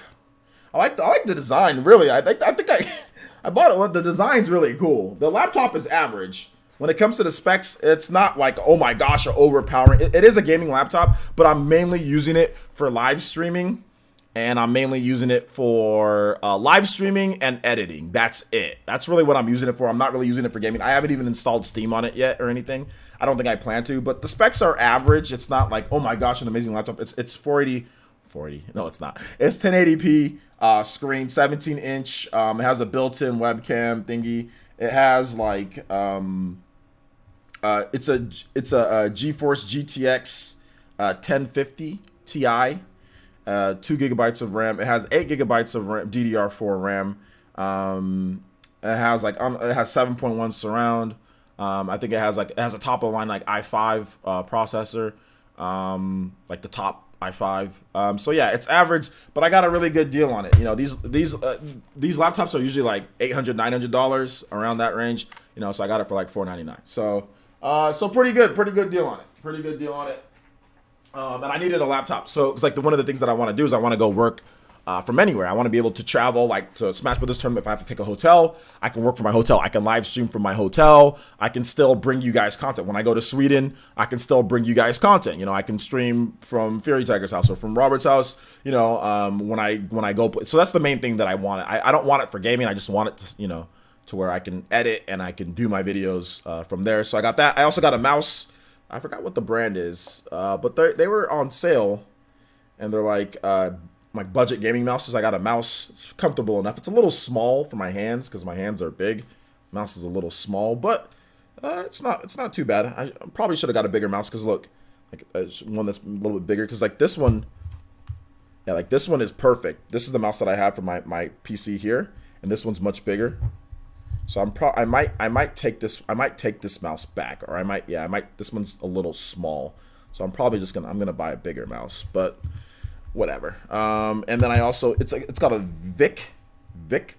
I like the design really. I think I bought it. The design's really cool. The laptop is average. When it comes to the specs, it's not like, oh my gosh, overpowering. It is a gaming laptop, but I'm mainly using it for live streaming, and I'm mainly using it for live streaming and editing. That's it. That's really what I'm using it for. I'm not really using it for gaming. I haven't even installed Steam on it yet or anything. I don't think I plan to, but the specs are average. It's not like, oh my gosh, an amazing laptop. It's 480. No, it's not. It's 1080p screen, 17-inch. It has a built-in webcam thingy. It has like it's a GeForce GTX 1050 Ti, 2 GB of RAM. It has 8 GB of RAM, DDR4 RAM. It has like it has 7.1 surround. I think it has a top of the line like i5 processor, like the top i5. So yeah, it's average, but I got a really good deal on it. These laptops are usually like $800, $900 around that range. So I got it for like $499. So pretty good deal on it. And I needed a laptop, so it's like one of the things that I want to do is I want to go work from anywhere. I want to be able to travel, like to Smash Brothers tournament. If I have to take a hotel, I can work from my hotel. I can live stream from my hotel. I can still bring you guys content. When I go to Sweden, I can still bring you guys content. I can stream from Fury Tiger's house or from Robert's house. When I go play. So that's the main thing that I want. I don't want it for gaming. I just want it to, to where I can edit and I can do my videos from there. So I got that. I also got a mouse. I forgot what the brand is, but they were on sale, and they're like budget gaming mouses. I got a mouse. It's comfortable enough. It's a little small for my hands because my hands are big. Mouse is a little small, but it's not too bad. I probably should have got a bigger mouse because look, like one that's a little bit bigger. Because like this one, yeah, like this one is perfect. This is the mouse that I have for my PC here, and this one's much bigger. So I might take this mouse back, or I might this one's a little small. So I'm probably just gonna buy a bigger mouse, but whatever. And then I also it's got a Vic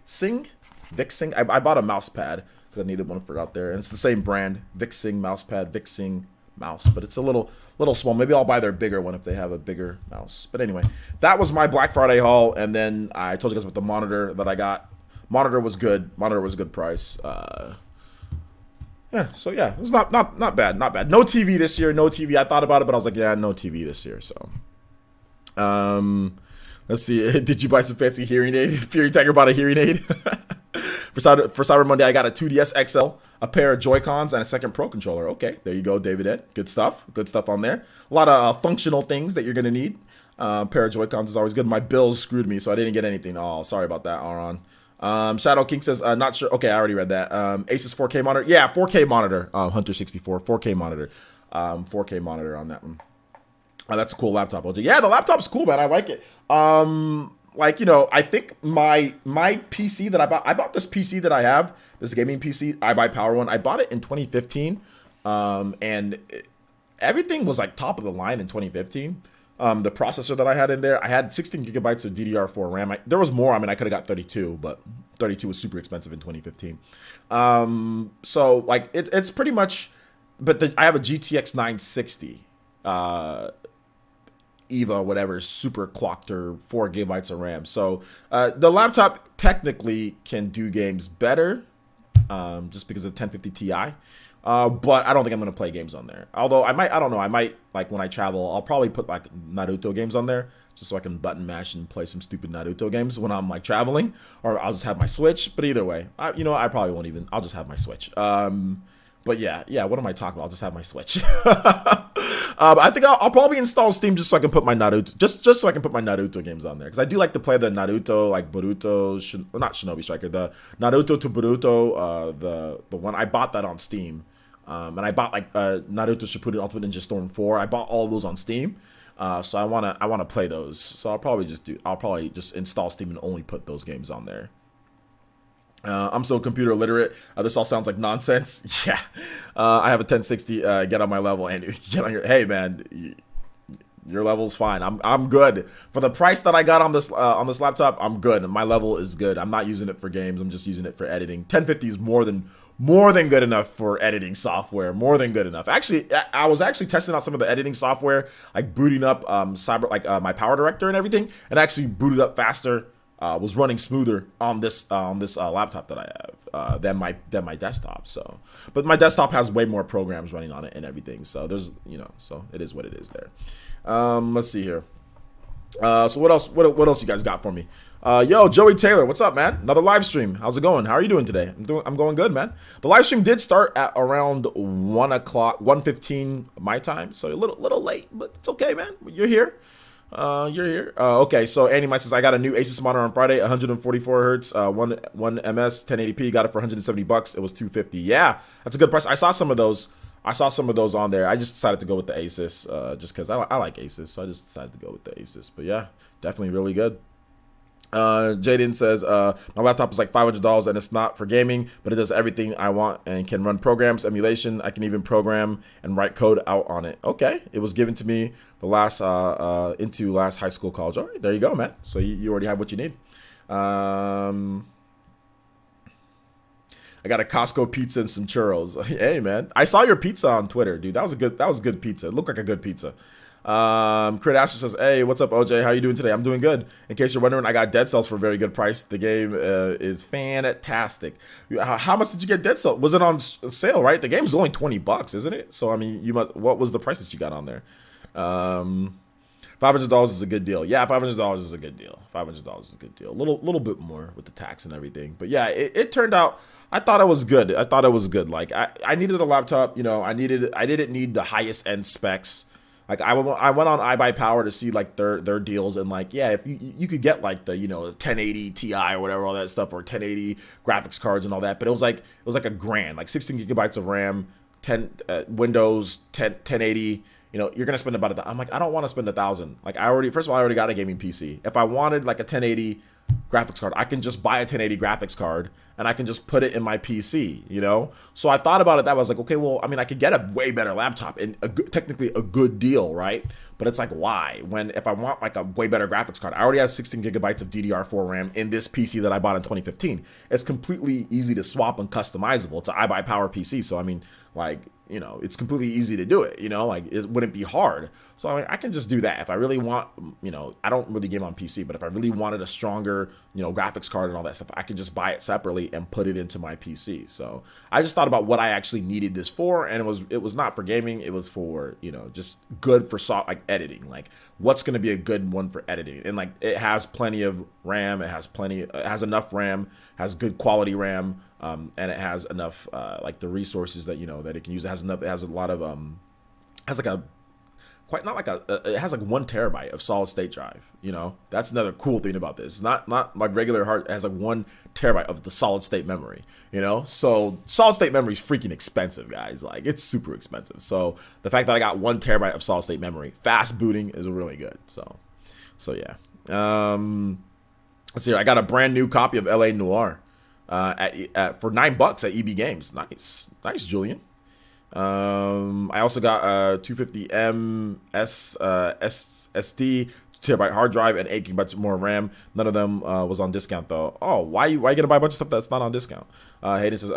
Sing. Vixing. I bought a mouse pad because I needed one for out there, and it's the same brand, Vixing mouse pad, Vixing mouse, but it's a little small. Maybe I'll buy their bigger one if they have a bigger mouse. But anyway, that was my Black Friday haul, and then I told you guys about the monitor that I got. Monitor was good. Monitor was a good price. Yeah, so yeah, it was not bad, not bad. No TV this year, no TV. I thought about it, but I was like, yeah, no TV this year. So, let's see. Did you buy some fancy hearing aid? Fury Tiger bought a hearing aid. For Cyber Monday, I got a 2DS XL, a pair of Joy-Cons, and a second Pro controller. Okay, there you go, David Ed. Good stuff. Good stuff on there. A lot of functional things that you're gonna need. A pair of Joy-Cons is always good. My bills screwed me, so I didn't get anything. Oh, sorry about that, Aaron. Shadow King says, not sure. Okay, I already read that. Asus 4K monitor. Yeah, 4K monitor. Hunter 64, 4K monitor. 4K monitor on that one. That's a cool laptop, OJ. Yeah, the laptop's cool, man. I like it. Like, you know, I think my PC that I bought this PC that I have, this gaming PC, iBuyPower one. I bought it in 2015, and everything was like top of the line in 2015. The processor that I had in there, I had 16 gigabytes of DDR4 RAM. There was more. I mean, I could have got 32, but 32 was super expensive in 2015. So like it's pretty much, but I have a GTX 960 EVA, whatever, super clocked or 4 gigabytes of RAM. So the laptop technically can do games better, just because of 1050 Ti. But I don't think I'm going to play games on there. Although I don't know, I might, like when I travel, I'll probably put like Naruto games on there just so I can button mash and play some stupid Naruto games when I'm like traveling, or I'll just have my Switch. But either way, you know, I probably won't even, I'll just have my Switch. But yeah, what am I talking about? I'll just have my Switch. I think I'll probably install Steam just so I can put my Naruto, just so I can put my Naruto games on there, because I do like to play the Naruto, like Boruto, not Shinobi Striker, the Naruto to Boruto, the one I bought that on Steam. And I bought like Naruto Shippuden Ultimate Ninja Storm 4. I bought all of those on Steam, so I wanna play those. So I'll probably just install Steam and only put those games on there. I'm so computer illiterate. This all sounds like nonsense. Yeah, I have a 1060. Get on my level, and get on your. Hey man, your level's fine. I'm good for the price that I got on this laptop. I'm good. My level is good. I'm not using it for games. I'm just using it for editing. 1050 is more than good enough for editing software. More than good enough. Actually, I was actually testing out some of the editing software, like booting up my Power Director and everything, and actually booted up faster. Was running smoother on this laptop that I have than my desktop. So, but my desktop has way more programs running on it and everything. So there's, you know, so it is what it is there. Let's see here. So what else? What else you guys got for me? Yo, Joey Taylor, what's up, man? Another live stream. How's it going? How are you doing today? I'm going good, man. The live stream did start at around 1 o'clock, 1:15 my time. So a little late, but it's okay, man. You're here. You're here. Okay, so Andy Mike says, I got a new Asus monitor on Friday, 144 hertz, one MS, 1080p. Got it for $170. It was $250. Yeah, that's a good price. I saw some of those on there. I just decided to go with the Asus, just because I like Asus, so I just decided to go with the Asus. But yeah, definitely really good. Jaden says, my laptop is like $500 and it's not for gaming, but it does everything I want and can run programs, emulation. I can even program and write code out on it. Okay, it was given to me the last high school, college. All right, there you go, man. So you already have what you need. I got a Costco pizza and some churros. Hey, man, I saw your pizza on Twitter, dude. That was good pizza. It looked like a good pizza. Crit Asher says, hey, what's up, OJ? How you doing today? I'm doing good. In case you're wondering, I got Dead Cells for a very good price. The game is fantastic. How much did you get Dead Cells? Was it on sale, right? The game's only $20, isn't it? So, I mean, what was the price that you got on there? $500 is a good deal. Yeah, $500 is a good deal. $500 is a good deal. A little bit more with the tax and everything. But yeah, it turned out, I thought it was good. Like, I needed a laptop, you know, I didn't need the highest end specs. Like I went on iBuyPower to see like their deals, and like, yeah, if you could get like the, you know, 1080 Ti or whatever, all that stuff, or 1080 graphics cards and all that, but it was like $1,000, like 16 gigabytes of RAM, Windows 1080. You know, you're gonna spend about I'm like, I don't want to spend $1,000. Like first of all, I already got a gaming PC. If I wanted like a 1080 graphics card. I can just buy a 1080 graphics card and I can just put it in my PC, you know? So I thought about it that way. I was like, okay, well, I mean, I could get a way better laptop and technically a good deal, right? But it's like, why? When if I want like a way better graphics card, I already have 16 gigabytes of DDR4 RAM in this PC that I bought in 2015. It's completely easy to swap and customizable to iBuyPower PC. So I mean, like, you know, it's completely easy to do it, you know, like it wouldn't be hard. So I mean, I can just do that if I really want, you know, I don't really game on PC, but if I really wanted a stronger, you know, graphics card and all that stuff, I can just buy it separately and put it into my PC. So I just thought about what I actually needed this for, and it was not for gaming. It was for, you know, just good for like editing, like what's going to be a good one for editing. And like it has plenty of RAM, it has enough RAM, has good quality RAM. And it has enough like the resources that, you know, that it can use. It has enough. It has a lot of has like a it has like 1 terabyte of solid state drive. You know, that's another cool thing about this. It's not like regular hard. It has like 1 terabyte of the solid state memory. You know, so solid state memory is freaking expensive, guys. Like it's super expensive. So the fact that I got 1 terabyte of solid state memory, fast booting, is really good. So yeah. Let's see. I got a brand new copy of LA Noire. For $9 at EB Games. Nice, Julian. I also got a 250M SSD, 2TB hard drive, and 8 gigabytes more RAM. None of them was on discount though. Oh, why you gonna buy a bunch of stuff that's not on discount? Hey, this is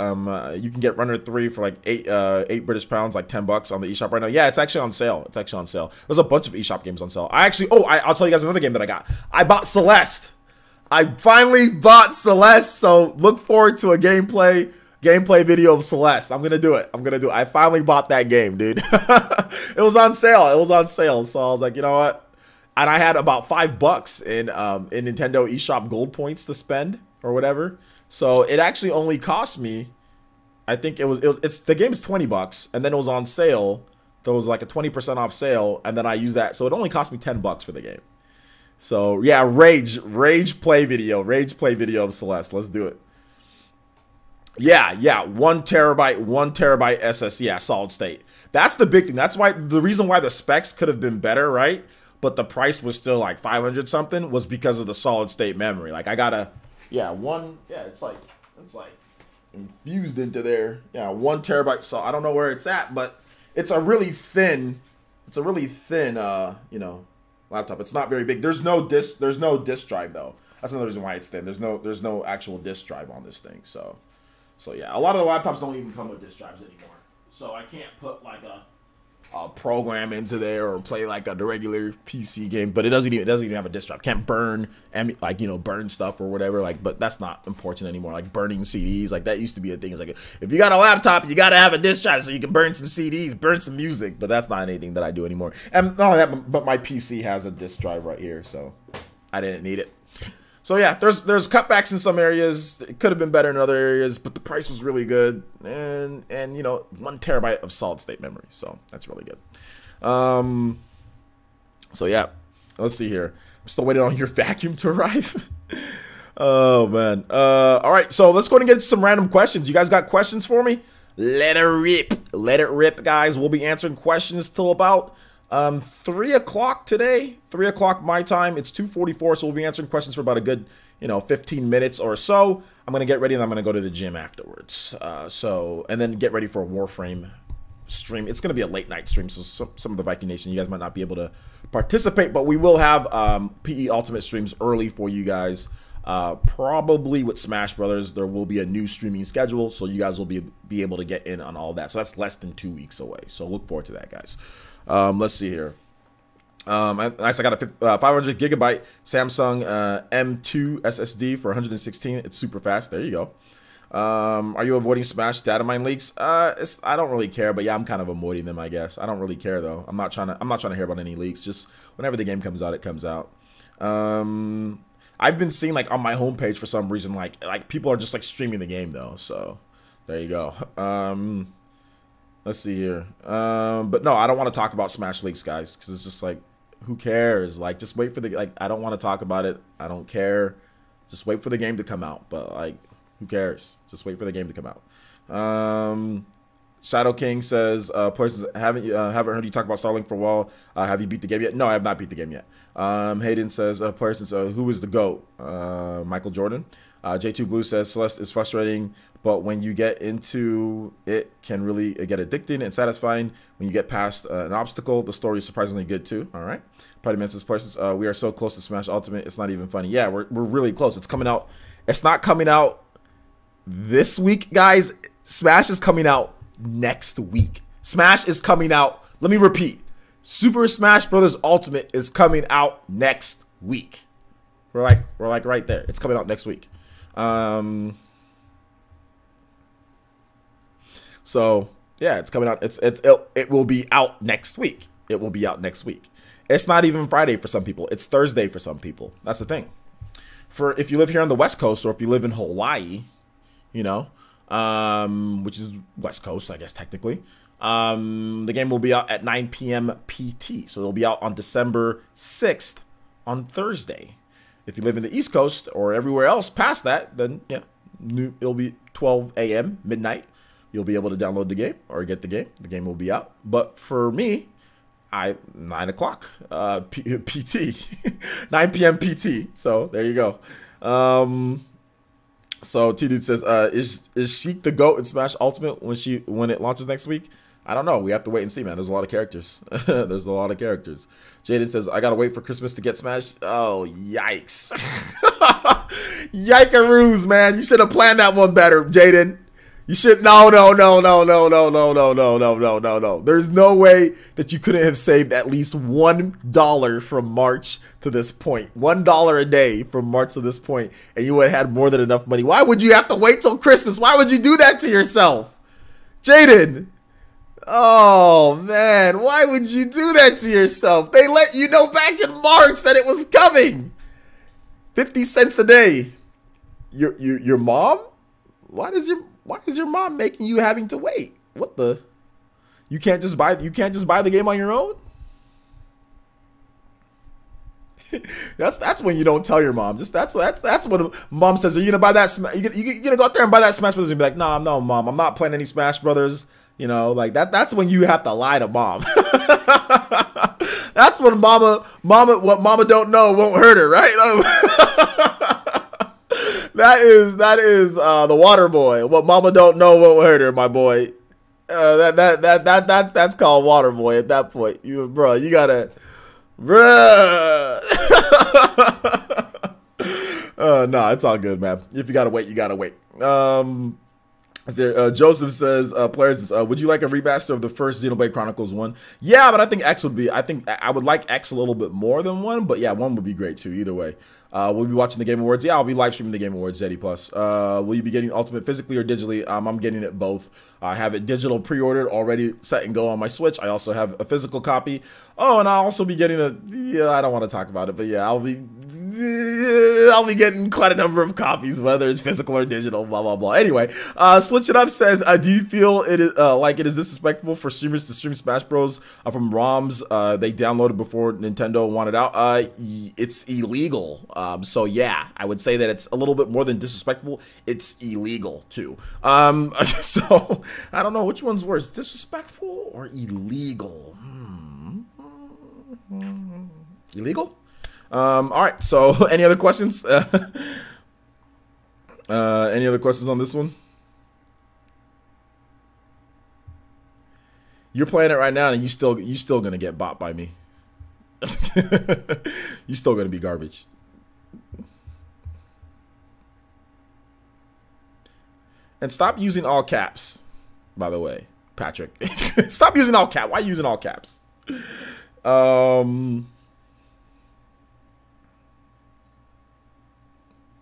you can get Runner 3 for like 8 British pounds, like $10 on the eShop right now. Yeah, it's actually on sale. There's a bunch of eShop games on sale. I'll tell you guys another game that I got. I bought Celeste. I finally bought Celeste, so look forward to a gameplay video of Celeste. I'm gonna do it. I finally bought that game, dude. It was on sale. So I was like, you know what? And I had about $5 in Nintendo eShop Gold points to spend or whatever. So it actually only cost me, I think the game's $20, and then it was on sale. There was like a 20% off sale, and then I used that, so it only cost me $10 for the game. So yeah, rage play video of Celeste. Let's do it. Yeah, 1 terabyte SSD, yeah, solid state. That's the big thing. That's why the reason why the specs could have been better, right? But the price was still like 500 something was because of the solid state memory. Like I got it's like infused into there. Yeah, 1 terabyte. So I don't know where it's at, but it's a really thin, you know, laptop. It's not very big. There's no disk drive though. That's another reason why it's thin. There's no actual disk drive on this thing. So yeah, a lot of the laptops don't even come with disk drives anymore. So I can't put like a program into there or play like the regular PC game. But it doesn't even have a disk drive. Can't burn burn stuff or whatever. Like, but that's not important anymore. Like burning CDs, like that used to be a thing. It's like if you got a laptop, you got to have a disk drive so you can burn some CDs, burn some music. But that's not anything that I do anymore. And not only that, but my PC has a disk drive right here, so I didn't need it. So yeah, there's cutbacks in some areas. It could have been better in other areas, but the price was really good, and you know, 1 terabyte of solid state memory, so that's really good. So yeah, let's see here. I'm still waiting on your vacuum to arrive. Oh man. All right, so let's go ahead and get some random questions. You guys got questions for me? Let it rip, guys. We'll be answering questions till about 3 o'clock today, 3 o'clock my time. It's 2:44, so we'll be answering questions for about a good, 15 minutes or so. I'm gonna get ready and I'm gonna go to the gym afterwards. And then get ready for a Warframe stream. It's gonna be a late night stream, so some of the Viking Nation, you guys might not be able to participate, but we will have PE Ultimate streams early for you guys. Probably with Smash Brothers, there will be a new streaming schedule, so you guys will be able to get in on all that. So that's less than 2 weeks away. So look forward to that, guys. Let's see here. I got a 500 gigabyte Samsung M2 SSD for 116. It's super fast. There you go. Are you avoiding Smash data mine leaks? I don't really care, but yeah, I'm kind of avoiding them, I guess. I don't really care though. I'm not trying to hear about any leaks. Just whenever the game comes out, it comes out. I've been seeing like on my homepage for some reason, like people are just like streaming the game though. So there you go. Let's see here. But no, I don't want to talk about Smash leaks, guys, because it's just like, who cares? Like, just wait for I don't want to talk about it. I don't care. Just wait for the game to come out. But like, who cares? Just wait for the game to come out. Shadow King says, players haven't heard you talk about Starlink for a while. Have you beat the game yet? No, I have not beat the game yet. Hayden says, players says, who is the GOAT? Michael Jordan. J2 Blue says, Celeste is frustrating, but when you get into it, can really get addicting and satisfying. When you get past an obstacle, the story is surprisingly good too. All right. Party Man says, players, we are so close to Smash Ultimate, it's not even funny. Yeah, we're really close. It's coming out. It's not coming out this week, guys. Smash is coming out next week. Smash is coming out. Let me repeat. Super Smash Bros. Ultimate is coming out next week. We're like right there. It's coming out next week. So yeah, it's coming out. It will be out next week. It will be out next week. It's not even Friday for some people. It's Thursday for some people. That's the thing. For if you live here on the West Coast, or if you live in Hawaii, you know, which is West Coast, I guess technically. The game will be out at 9 p.m. PT, so it'll be out on December 6th on Thursday. If you live in the East Coast or everywhere else past that, then yeah, it'll be 12 a.m. midnight. You'll be able to download the game or get the game. The game will be out. But for me, 9 o'clock PT, 9 p.m. PT. So there you go. So T-Dude says, is Sheik the GOAT in Smash Ultimate when it launches next week? I don't know. We have to wait and see, man. There's a lot of characters. There's a lot of characters. Jaden says, I gotta wait for Christmas to get Smash. Oh, yikes. Yikeroos, man. You should have planned that one better, Jaden. You should no. There's no way that you couldn't have saved at least $1 from March to this point. $1 a day from March to this point, and you would have had more than enough money. Why would you have to wait till Christmas? Why would you do that to yourself? Jaden. Oh man, why would you do that to yourself? They let you know back in March that it was coming. 50 cents a day. Your mom? Why is your mom making you having to wait? What the? You can't just buy the game on your own? That's when you don't tell your mom. That's when mom says, "Are you gonna buy that? You gonna go out there and buy that Smash Brothers?" And be like, "No, no, mom, I'm not playing any Smash Brothers." You know, like that. That's when you have to lie to mom. That's when what mama don't know won't hurt her, right? That is the water boy. What mama don't know won't hurt her, my boy. That's called water boy at that point. You gotta, bruh. No, it's all good, man. If you gotta wait, you gotta wait. Joseph says, players, would you like a remaster of the first Xenoblade Chronicles 1? Yeah, but I think X would be, I think I would like X a little bit more than 1, but yeah, 1 would be great too, either way. We'll be watching the Game Awards. Yeah, I'll be live streaming the Game Awards, Zeddy Plus. Will you be getting Ultimate physically or digitally? I'm getting it both. I have it digital pre-ordered, already set and go on my Switch. I also have a physical copy. Oh, and I'll also be getting I don't want to talk about it, but yeah, I'll be getting quite a number of copies, whether it's physical or digital, blah, blah, blah. Anyway, Switch It Up says, do you feel it is like it is disrespectful for streamers to stream Smash Bros. From ROMs they downloaded before Nintendo wanted out? It's illegal. So yeah, I would say that it's a little bit more than disrespectful. It's illegal too. So I don't know which one's worse, disrespectful or illegal. Illegal? All right. So any other questions? Any other questions on this one? You're playing it right now, and you still gonna get bought by me. You still gonna be garbage. And stop using all caps, by the way, Patrick. Stop using all caps. Why are you using all caps? No,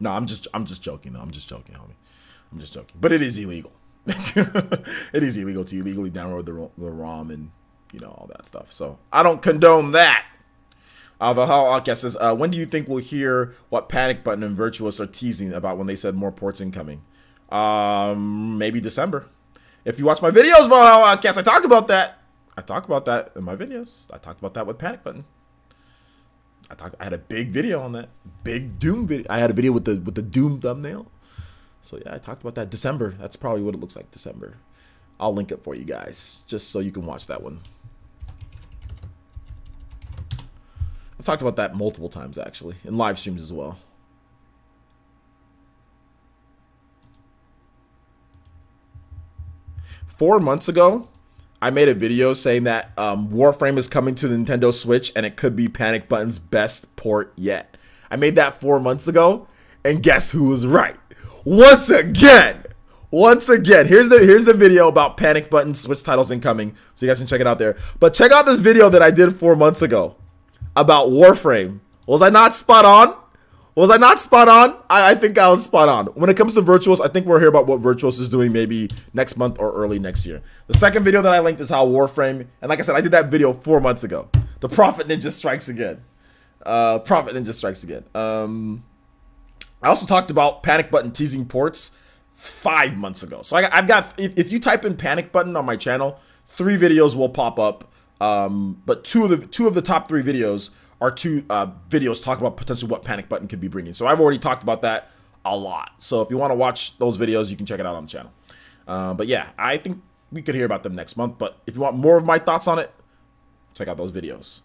I'm just joking. No, I'm just joking, homie. I'm just joking. But it is illegal. It is illegal to illegally download the ROM and, you know, all that stuff. So I don't condone that. The Outcast says, when do you think we'll hear what Panic Button and Virtuous are teasing about when they said more ports incoming? Maybe December. If you watch my videos, Valhalla Outcast, I talk about that. I talk about that in my videos. I talked about that with Panic Button. I had a big video on that. Big Doom video. I had a video with the Doom thumbnail. So yeah, I talked about that. December. That's probably what it looks like. December. I'll link it for you guys, just so you can watch that one. I've talked about that multiple times, actually, in live streams as well. Four months ago, I made a video saying that Warframe is coming to the Nintendo Switch, and it could be Panic Button's best port yet. I made that 4 months ago, and guess who was right? Once again, here's the video about Panic Button Switch titles incoming, so you guys can check it out there. But check out this video that I did 4 months ago about Warframe. Was I not spot on? Was I not spot on? I think I was spot on. When it comes to Virtuos, I think we'll hear about what Virtuos is doing maybe next month or early next year. The second video that I linked is how Warframe, and like I said, I did that video 4 months ago. The Prophet Ninja strikes again. Prophet Ninja strikes again. I also talked about Panic Button teasing ports 5 months ago. So I've got, if you type in Panic Button on my channel, 3 videos will pop up. But two of the top 3 videos are 2 videos talking about potentially what Panic Button could be bringing. So I've already talked about that a lot. So if you want to watch those videos, you can check it out on the channel. But yeah, I think we could hear about them next month. But if you want more of my thoughts on it, check out those videos.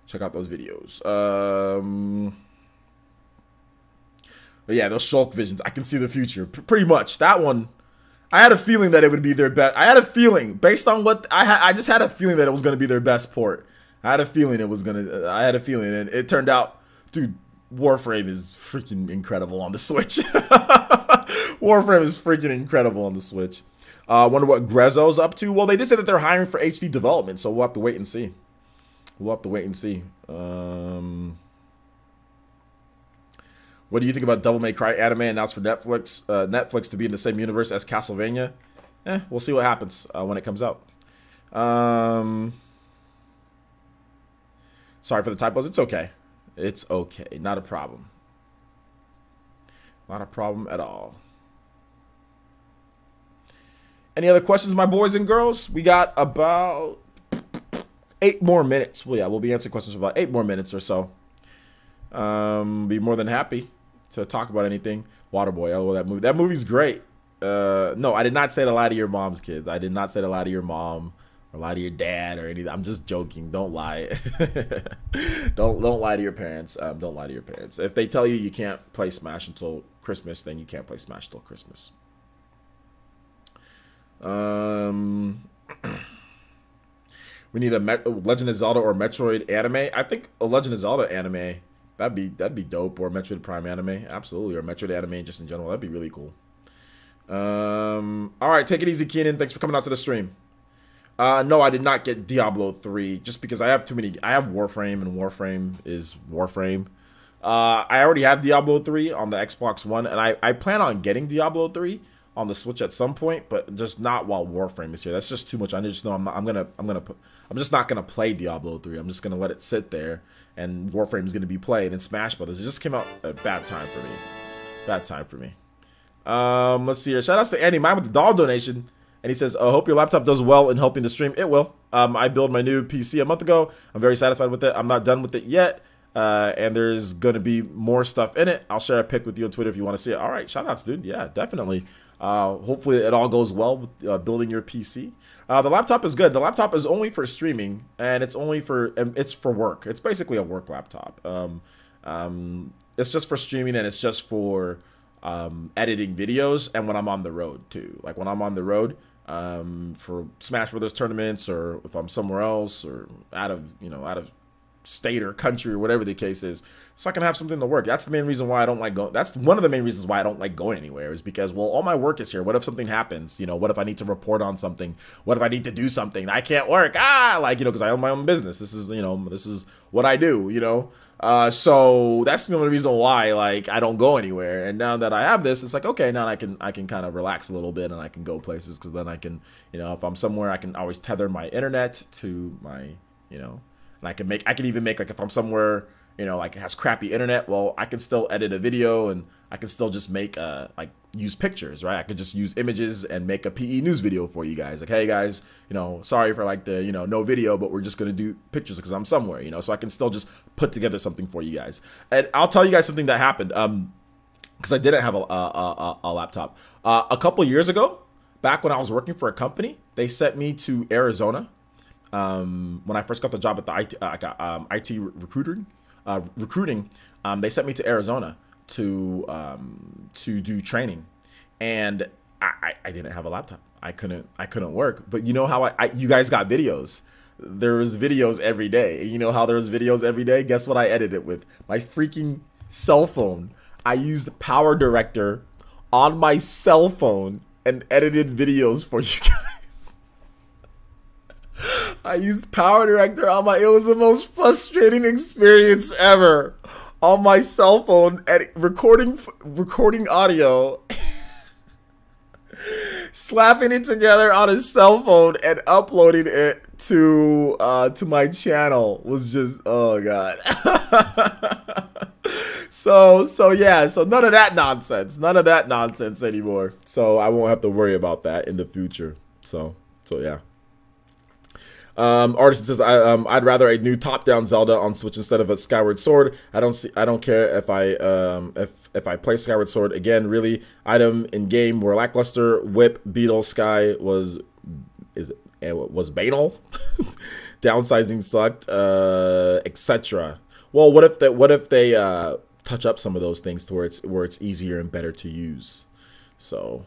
Check out those videos. But yeah, those Shulk visions, I can see the future. Pretty much. That one, I had a feeling that it would be their best. I had a feeling, based on what I just had a feeling that it was going to be their best port. I had a feeling it was gonna. I had a feeling, and it turned out, dude. Warframe is freaking incredible on the Switch. Warframe is freaking incredible on the Switch. Wonder what Grezzo's up to. Well, they did say that they're hiring for HD development, so we'll have to wait and see. We'll have to wait and see. What do you think about Devil May Cry anime announced for Netflix? Netflix to be in the same universe as Castlevania? We'll see what happens when it comes out. Sorry for the typos. It's okay. It's okay. Not a problem. Not a problem at all. Any other questions, my boys and girls? We got about 8 more minutes. Well, yeah, we'll be answering questions for about 8 more minutes or so. Be more than happy to talk about anything. Waterboy, oh, that movie. That movie's great. No, I did not say to lie to your mom's kids. I did not say to lie to your mom or lie to your dad or anything. I'm just joking. Don't lie. don't lie to your parents. Don't lie to your parents. If they tell you you can't play Smash until Christmas, then you can't play Smash till Christmas. We need a Legend of Zelda or Metroid anime. I think a Legend of Zelda anime, that'd be dope. Or Metroid Prime anime, absolutely. Or Metroid anime just in general, that'd be really cool. All right, take it easy, Keenan. Thanks for coming out to the stream. No, I did not get Diablo 3 just because I have too many. I have Warframe, and Warframe is Warframe. I already have Diablo 3 on the Xbox One, and I plan on getting Diablo 3 on the Switch at some point, but just not while Warframe is here. That's just too much. I just know I'm just not gonna play Diablo 3. I'm just gonna let it sit there, and Warframe is gonna be played. And Smash Brothers, it just came out at a bad time for me. Bad time for me. Let's see here. Shout outs to Andy Mine with the doll donation. And he says, I hope your laptop does well in helping to stream. It will. I built my new PC a month ago. I'm very satisfied with it. I'm not done with it yet. And there's going to be more stuff in it. I'll share a pic with you on Twitter if you want to see it. All right. Shout outs, dude. Yeah, definitely. Hopefully it all goes well with building your PC. The laptop is good. The laptop is only for streaming, and it's for work. It's basically a work laptop. It's just for streaming, and it's just for editing videos, and when I'm on the road too. Like when I'm on the road for Smash Brothers tournaments, or if I'm somewhere else, or out of state or country or whatever the case is, so I can have something to work. That's the main reason why I don't like going. That's one of the main reasons why I don't like going anywhere, is because, well, all my work is here. What if something happens? What if I need to report on something? What if I need to do something? I can't work. Because I own my own business. This is, this is what I do, so that's the only reason why, like, I don't go anywhere. And now that I have this, it's like, okay, now I can kind of relax a little bit, and I can go places, because then I can, if I'm somewhere, I can always tether my internet to my, and I can even make, like, if I'm somewhere, like it has crappy internet, well, I can still edit a video, and I can still just make, like, use pictures, right? I could just use images and make a PE news video for you guys. Like, hey guys, sorry for like the, no video, but we're just going to do pictures because I'm somewhere, so I can still just put together something for you guys. And I'll tell you guys something that happened, because I didn't have a laptop. A couple years ago, back when I was working for a company, they sent me to Arizona. When I first got the job at the IT recruiting, they sent me to Arizona to do training, and I didn't have a laptop. I couldn't work. But you know how you guys got videos. There was videos every day. You know how there was videos every day? Guess what I edited with? My freaking cell phone. I used Power Director on my cell phone and edited videos for you guys. I used Power Director on my, it was the most frustrating experience ever. On my cell phone, recording audio, slapping it together on his cell phone and uploading it to my channel was just, oh god. So yeah, so none of that nonsense anymore. So I won't have to worry about that in the future. So yeah. Artist says I'd rather a new top-down Zelda on Switch instead of a Skyward Sword. I don't care if I play Skyward Sword again. Really, item in game were lackluster. Whip, Beetle, Sky was banal. Downsizing sucked, etc. Well, what if they touch up some of those things to where it's easier and better to use? So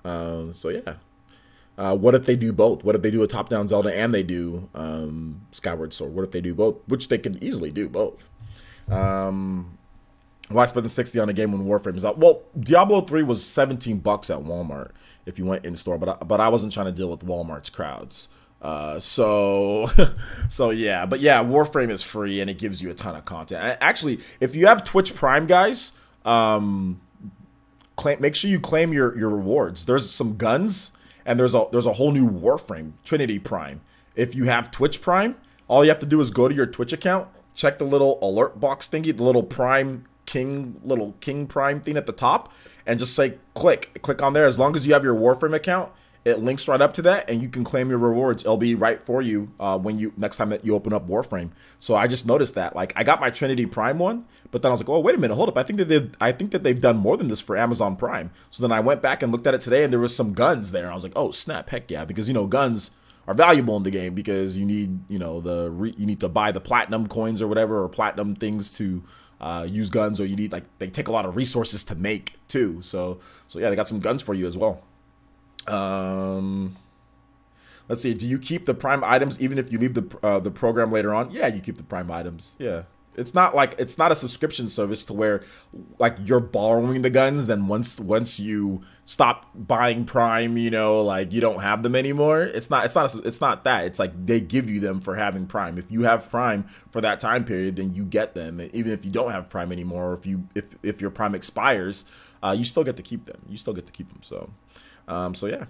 yeah. What if they do both? What if they do a top-down Zelda and they do Skyward Sword? What if they do both? Which they could easily do both. Why spend $60 on a game when Warframe is out? Well, Diablo 3 was $17 at Walmart if you went in store, but I wasn't trying to deal with Walmart's crowds. So yeah, but yeah, Warframe is free and it gives you a ton of content. Actually, if you have Twitch Prime, guys, make sure you claim your rewards. There's some guns. And there's a whole new Warframe, Trinity Prime. If you have Twitch Prime, all you have to do is go to your Twitch account, check the little alert box thingy, the little King Prime thing at the top, and just say click on there. As long as you have your Warframe account, it links right up to that, and you can claim your rewards. It'll be right for you next time that you open up Warframe. So I just noticed that. Like, I got my Trinity Prime one, but then I was like, oh, wait a minute, hold up. I think that they've done more than this for Amazon Prime. So then I went back and looked at it today, and there was some guns there. I was like, oh snap, heck yeah, because guns are valuable in the game because you need you need to buy the platinum coins or whatever, or platinum things to use guns, or you need, like, they take a lot of resources to make too. So yeah, they got some guns for you as well. Let's see. Do you keep the Prime items even if you leave the program later on? Yeah, you keep the Prime items. Yeah, it's not a subscription service to where, like, you're borrowing the guns. Then once you stop buying Prime, like, you don't have them anymore. It's not that. It's like they give you them for having Prime. If you have Prime for that time period, then you get them. And even if you don't have Prime anymore, or if your Prime expires, you still get to keep them. So yeah.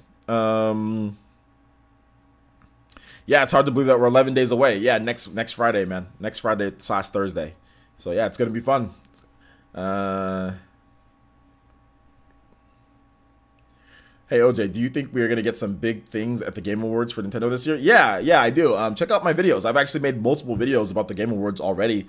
Yeah, it's hard to believe that we're 11 days away. Yeah, next Friday, man. Next Friday / Thursday. So yeah, it's gonna be fun. Hey OJ, do you think we are gonna get some big things at the Game Awards for Nintendo this year? Yeah, I do. Check out my videos. I've actually made multiple videos about the Game Awards already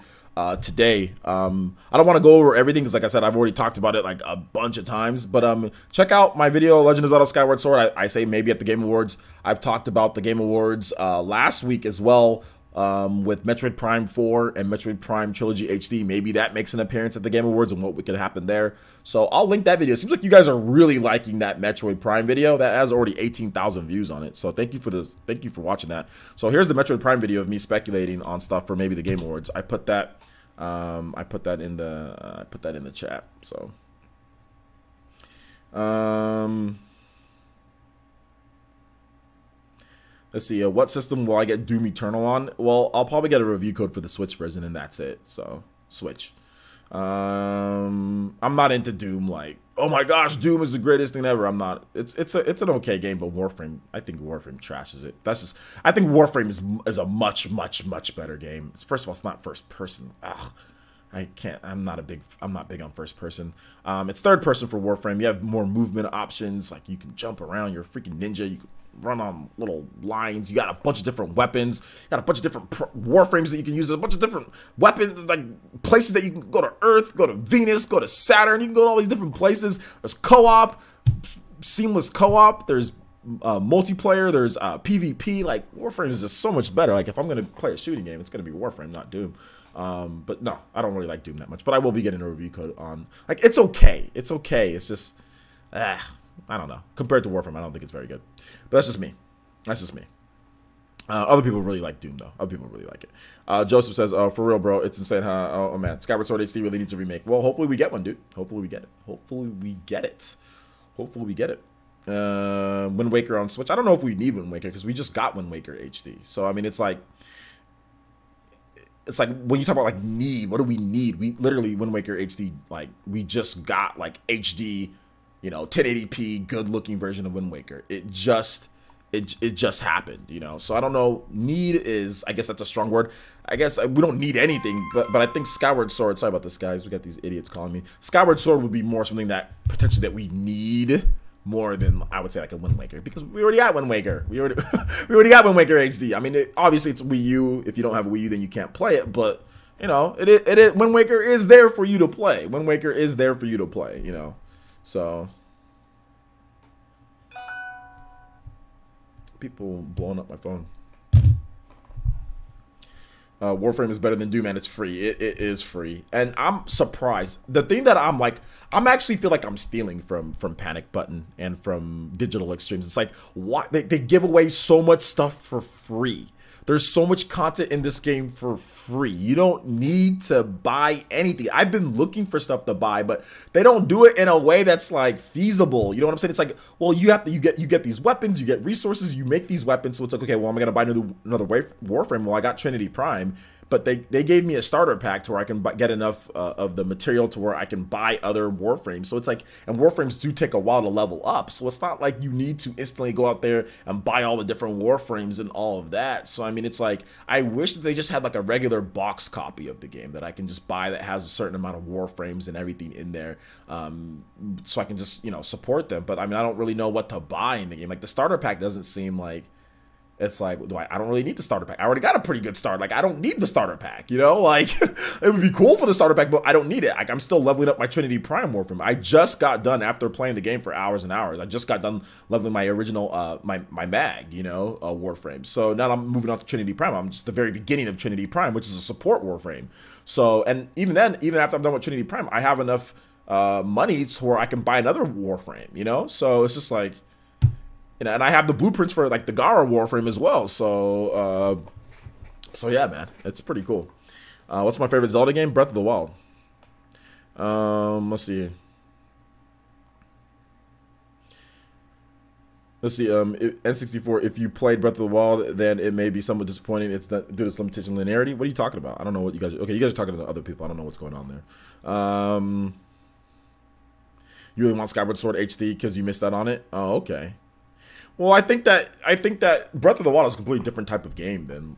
today. I don't want to go over everything because, like I said, I've already talked about it like a bunch of times. But check out my video, Legend of Zelda Skyward Sword. I say maybe at the Game Awards. I've talked about the Game Awards last week as well. With Metroid Prime 4 and Metroid Prime Trilogy HD. Maybe that makes an appearance at the Game Awards and what could happen there. So I'll link that video. It seems like you guys are really liking that Metroid Prime video. That has already 18,000 views on it. So thank you for watching that. So here's the Metroid Prime video of me speculating on stuff for maybe the Game Awards. I put that in the chat. So let's see, what system will I get Doom Eternal on? Well, I'll probably get a review code for the Switch version, and that's it. So, Switch. I'm not into Doom, like, oh my gosh, Doom is the greatest thing ever. I'm not. It's an okay game, but Warframe, I think Warframe trashes it. I think Warframe is a much better game. First of all, it's not first person. Ugh. I'm not big on first person. It's third person for Warframe. You have more movement options, like you can jump around, you're a freaking ninja, you can run on little lines, you got a bunch of different weapons, you got a bunch of different Warframes that you can use, a bunch of different weapons, like places that you can go to Earth, go to Venus, go to Saturn, you can go to all these different places. There's co-op, seamless co-op, there's multiplayer. There's PvP. Like Warframe is just so much better. Like if I'm gonna play a shooting game, it's gonna be Warframe, not Doom. But no, I don't really like Doom that much. But I will be getting a review code on. Like it's okay. It's okay. It's just, I don't know. Compared to Warframe, I don't think it's very good. But that's just me. That's just me. Other people really like Doom though. Other people really like it. Joseph says, for real, bro, it's insane, huh? Oh man, Skyward Sword HD really needs a remake. Well, hopefully we get one, dude. Hopefully we get it. Hopefully we get it. Hopefully we get it. Wind Waker on Switch. I don't know if we need Wind Waker because we just got Wind Waker HD. So I mean, it's like when you talk about like need, what do we need? We literally Wind Waker HD. Like we just got like HD, 1080p, good looking version of Wind Waker. It just happened, So I don't know. Need is, I guess that's a strong word. I guess we don't need anything, but I think Skyward Sword. Sorry about this, guys. We got these idiots calling me. Skyward Sword would be more something that potentially that we need more than I would say like a Wind Waker because we already got Wind Waker. We already got Wind Waker HD. I mean, obviously it's Wii U. If you don't have a Wii U, then you can't play it. But Wind Waker is there for you to play. Wind Waker is there for you to play. So. People blowing up my phone. Warframe is better than Doom, and it's free. It is free, and I'm surprised. The thing that I'm actually feel like I'm stealing from Panic Button and from Digital Extremes. It's like why they give away so much stuff for free. There's so much content in this game for free. You don't need to buy anything. I've been looking for stuff to buy, but they don't do it in a way that's like feasible. You know what I'm saying? It's like, well, you get these weapons, you get resources, you make these weapons. So it's like, okay, well, I'm gonna buy another Warframe. Well, I got Trinity Prime. But they gave me a starter pack to where I can get enough of the material to where I can buy other Warframes. So it's like, and Warframes do take a while to level up. So it's not like you need to instantly go out there and buy all the different Warframes and all of that. So I mean, it's like, I wish that they just had like a regular box copy of the game that I can just buy that has a certain amount of Warframes and everything in there. So I can just, support them. But I mean, I don't really know what to buy in the game. Like the starter pack doesn't seem like, it's like, I don't really need the starter pack. I already got a pretty good start. Like, I don't need the starter pack, Like, it would be cool for the starter pack, but I don't need it. Like, I'm still leveling up my Trinity Prime Warframe. I just got done after playing the game for hours and hours. I just got done leveling my original, my mag, Warframe. So now I'm moving on to Trinity Prime. I'm just the very beginning of Trinity Prime, which is a support Warframe. So, and even then, even after I'm done with Trinity Prime, I have enough money to where I can buy another Warframe, So it's just like, and I have the blueprints for like the Gara Warframe as well. So yeah, man, it's pretty cool. What's my favorite Zelda game? Breath of the Wild. Let's see. N64. If you played Breath of the Wild, then it may be somewhat disappointing. It's not due to its limitation linearity. What are you talking about? I don't know what you guys. Okay, you guys are talking to other people. I don't know what's going on there. You really want Skyward Sword HD because you missed out on it? Oh, okay. Well, I think that Breath of the Wild is a completely different type of game than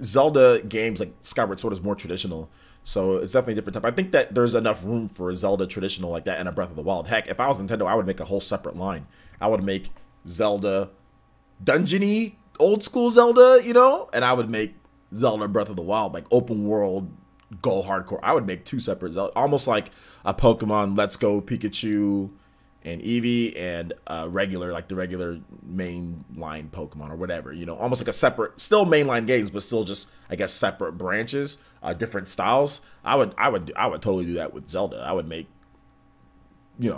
Zelda games. Like Skyward Sword is more traditional, so it's definitely a different type. I think that there's enough room for a Zelda traditional like that and a Breath of the Wild. Heck, if I was Nintendo, I would make a whole separate line. I would make Zelda dungeony, old school Zelda, and I would make Zelda Breath of the Wild like open world, go hardcore. I would make two separate Zelda, almost like a Pokemon Let's Go Pikachu and Eevee and regular, like the regular mainline Pokemon or whatever, almost like a separate, still mainline games, but still just, I guess, separate branches, different styles. I would totally do that with Zelda. I would make,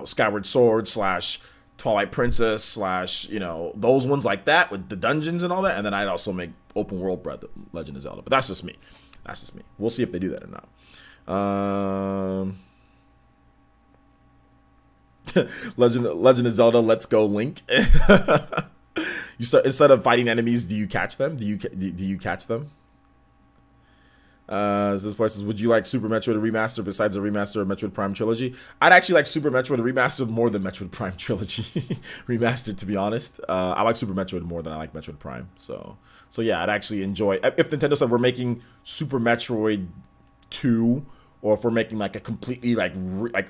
Skyward Sword / Twilight Princess / those ones like that with the dungeons and all that, and then I'd also make open world Legend of Zelda. But that's just me. That's just me. We'll see if they do that or not. Legend of Zelda Let's Go Link. You start, instead of fighting enemies, do you catch them? Do you catch them? This person says, would you like Super Metroid Remaster besides a remaster of Metroid Prime Trilogy? I'd actually like Super Metroid Remastered more than Metroid Prime Trilogy Remastered, to be honest. I like Super Metroid more than I like Metroid Prime. So yeah, I'd actually enjoy, if Nintendo said we're making Super Metroid 2, or if we're making like a completely like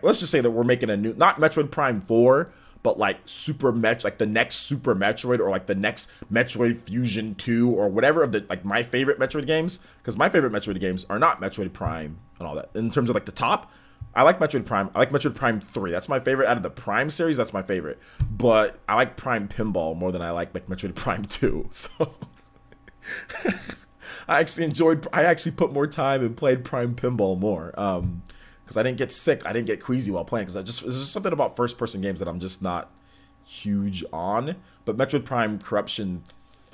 let's just say that we're making a new, not Metroid Prime 4, but like like the next Super Metroid, or like the next Metroid Fusion 2, or whatever of the like my favorite Metroid games, because my favorite Metroid games are not Metroid Prime and all that. In terms of like the top, I like Metroid Prime. I like Metroid Prime 3. That's my favorite out of the Prime series. That's my favorite. But I like Prime Pinball more than I like Metroid Prime 2. So I actually put more time and played Prime Pinball more. Because I didn't get sick. I didn't get queasy while playing. Because there's just something about first-person games that I'm just not huge on. But Metroid Prime Corruption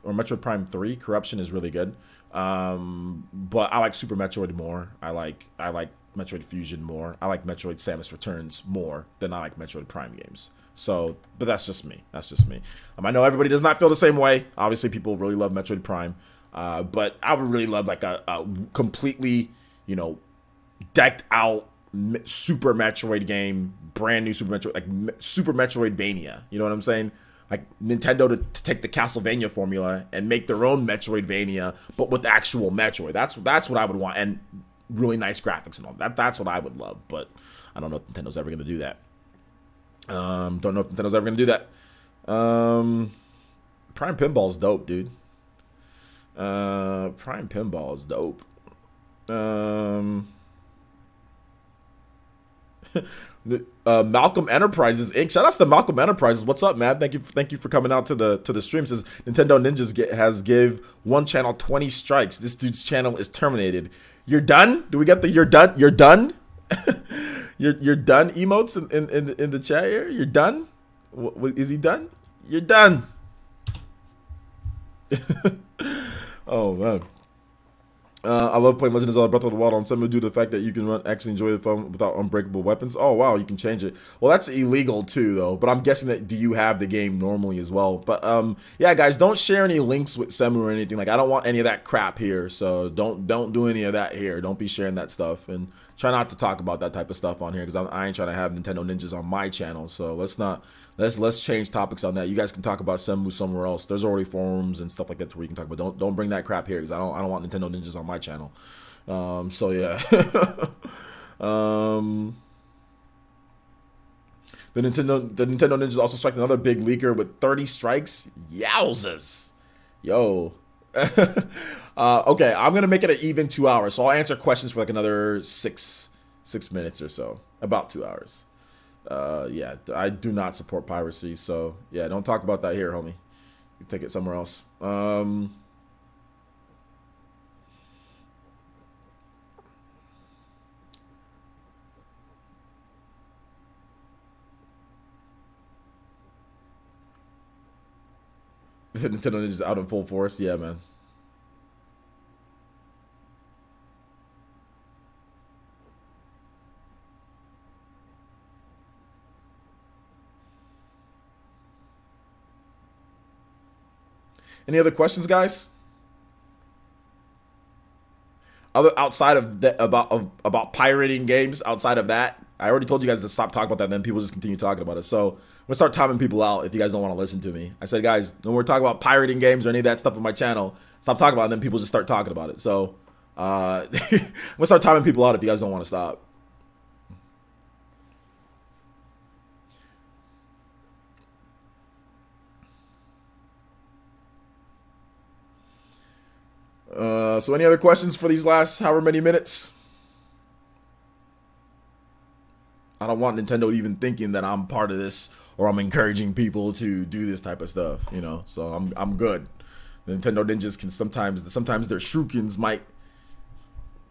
or Metroid Prime 3 Corruption is really good. But I like Super Metroid more. I like Metroid Fusion more. I like Metroid Samus Returns more than I like Metroid Prime games. So, but that's just me. That's just me. I know everybody does not feel the same way. Obviously, people really love Metroid Prime. But I would really love like a completely, you know, decked out Super Metroid game, brand new Super Metroid, like Super Metroidvania. You know what I'm saying? Like Nintendo to take the Castlevania formula and make their own Metroidvania, but with actual Metroid. That's what I would want, and really nice graphics and all that. That's what I would love. But I don't know if Nintendo's ever gonna do that. Don't know if Nintendo's ever gonna do that. Prime Pinball's dope, dude. Prime Pinball is dope. Malcolm Enterprises Inc. Shout out to Malcolm Enterprises. What's up, man? Thank you for coming out to the stream. Says Nintendo Ninjas has give one channel 20 strikes. This dude's channel is terminated. You're done? Do we get the you're done? You're done? you're done emotes in the chat here? You're done? Is he done? You're done. Oh man. I love playing Legend of Zelda Breath of the Wild on Semu due to the fact that you can actually enjoy the phone without unbreakable weapons. Oh, wow, you can change it. Well, that's illegal too, though. But I'm guessing that do you have the game normally as well? But yeah, guys, don't share any links with Semu or anything. Like, I don't want any of that crap here. So don't do any of that here. Don't be sharing that stuff. And try not to talk about that type of stuff on here because I ain't trying to have Nintendo Ninjas on my channel. So let's change topics on that. You guys can talk about Semu somewhere else. There's already forums and stuff like that where you can talk about. Don't bring that crap here because I don't want Nintendo Ninjas on my channel. So yeah. The Nintendo Ninjas also struck another big leaker with 30 strikes. Yowzers. Yo. Okay, I'm gonna make it an even 2 hours. So I'll answer questions for like another six minutes or so. About 2 hours. Yeah, I do not support piracy, so yeah, don't talk about that here, homie. You take it somewhere else. The Nintendo Ninja's out in full force. Yeah, man. Any other questions, guys? Outside of that, about pirating games, outside of that, I already told you guys to stop talking about that, and then people just continue talking about it. So I'm gonna start timing people out if you guys don't want to listen to me. I said, guys, no more talking about pirating games or any of that stuff on my channel. Stop talking about it, and then people just start talking about it. So I'm gonna start timing people out if you guys don't want to stop. So any other questions for these last however many minutes? I don't want Nintendo even thinking that I'm part of this or I'm encouraging people to do this type of stuff, you know. So I'm good. The Nintendo Ninjas can sometimes their shurikens might,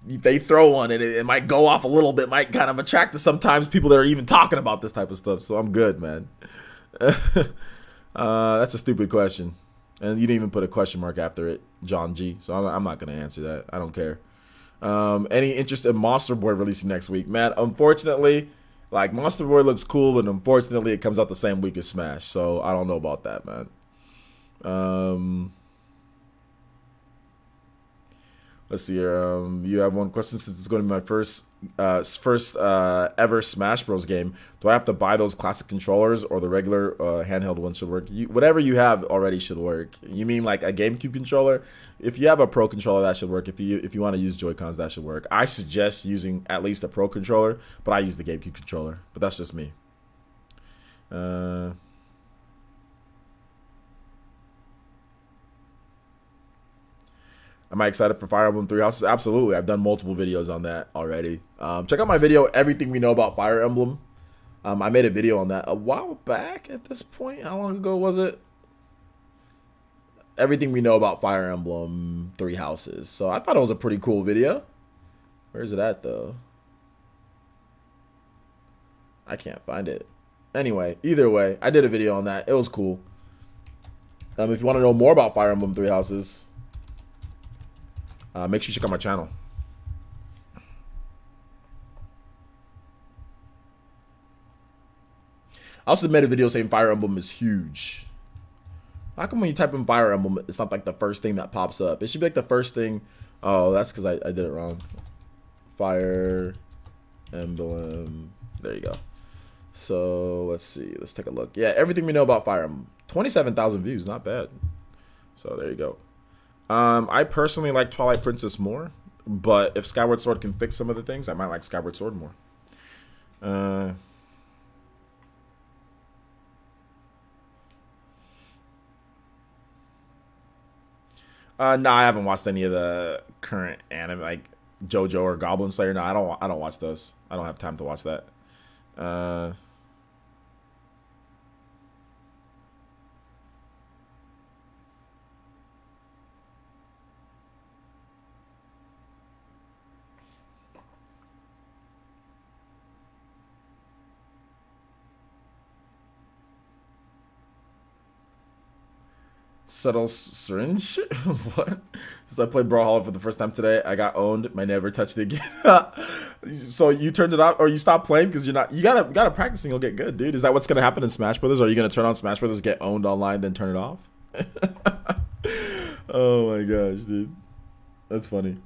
they throw one and it might go off a little bit, might kind of attract to sometimes people that are even talking about this type of stuff. So I'm good, man. That's a stupid question. And you didn't even put a question mark after it, John G. So I'm not going to answer that. I don't care. Any interest in Monster Boy releasing next week? Man, unfortunately, like, Monster Boy looks cool, but unfortunately it comes out the same week as Smash. So I don't know about that, man. Let's see here. You have one question since it's going to be my first ever Smash Bros. Game. Do I have to buy those classic controllers or the regular handheld one should work? Whatever you have already should work. You mean like a GameCube controller? If you have a Pro controller, that should work. If you want to use Joy-Cons, that should work. I suggest using at least a Pro controller, but I use the GameCube controller. But that's just me. Am I excited for Fire Emblem Three Houses? Absolutely. I've done multiple videos on that already. Check out my video, Everything We Know About Fire Emblem. I made a video on that a while back at this point. How long ago was it? Everything We Know About Fire Emblem Three Houses. So I thought it was a pretty cool video. Where's it at, though? I can't find it. Anyway, either way, I did a video on that. It was cool. If you want to know more about Fire Emblem Three Houses, make sure you check out my channel. I also made a video saying Fire Emblem is huge. How come when you type in Fire Emblem, it's not like the first thing that pops up? It should be like the first thing. Oh, that's because I did it wrong. Fire Emblem. There you go. So let's see. Let's take a look. Yeah, Everything We Know About Fire Emblem. 27,000 views. Not bad. So there you go. I personally like Twilight Princess more, but if Skyward Sword can fix some of the things, I might like Skyward Sword more. No, I haven't watched any of the current anime, like JoJo or Goblin Slayer. No, I don't watch those. I don't have time to watch that. Subtle syringe? What? Since I played Brawlhalla for the first time today, I got owned. I never touched it again. So you turned it off, or you stopped playing because you're not. You gotta practice and you'll get good, dude. Is that what's gonna happen in Smash Brothers? Or are you gonna turn on Smash Brothers, get owned online, then turn it off? Oh my gosh, dude, that's funny.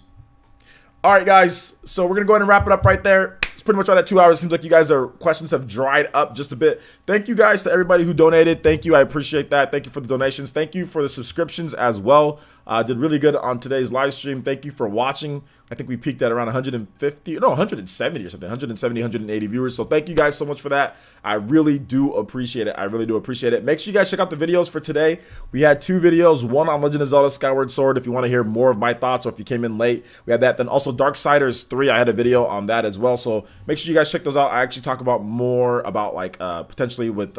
All right, guys. So we're gonna go ahead and wrap it up right there. Pretty much right at 2 hours. Seems like you guys questions have dried up just a bit. Thank you guys to everybody who donated. Thank you. I appreciate that. Thank you for the donations. Thank you for the subscriptions as well. Did really good on today's live stream. Thank you for watching. I think we peaked at around 150, no, 170 or something, 170, 180 viewers. So thank you guys so much for that. I really do appreciate it. I really do appreciate it. Make sure you guys check out the videos for today. We had 2 videos, one on Legend of Zelda Skyward Sword, if you want to hear more of my thoughts, or if you came in late, we had that. Then also Darksiders 3, I had a video on that as well. So make sure you guys check those out. I actually talk about more about like potentially with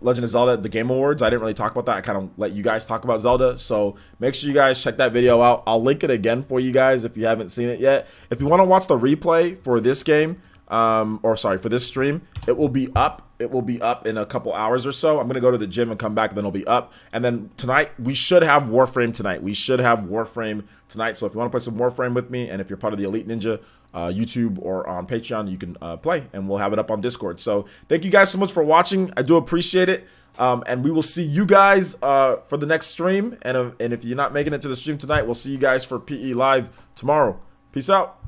Legend of Zelda, the Game Awards. I didn't really talk about that. I kind of let you guys talk about Zelda. So make sure you guys check that video out. I'll link it again for you guys if you haven't seen it yet. If you want to watch the replay for this game, or sorry, for this stream, it will be up. It will be up in a couple hours or so. I'm going to go to the gym and come back, then it'll be up. And then tonight, we should have Warframe tonight. We should have Warframe tonight. So if you want to play some Warframe with me, and if you're part of the Elite Ninja, YouTube or on Patreon, you can play, and we'll have it up on Discord. So thank you guys so much for watching. I do appreciate it. And we will see you guys for the next stream. And if you're not making it to the stream tonight, we'll see you guys for PE Live tomorrow. Peace out.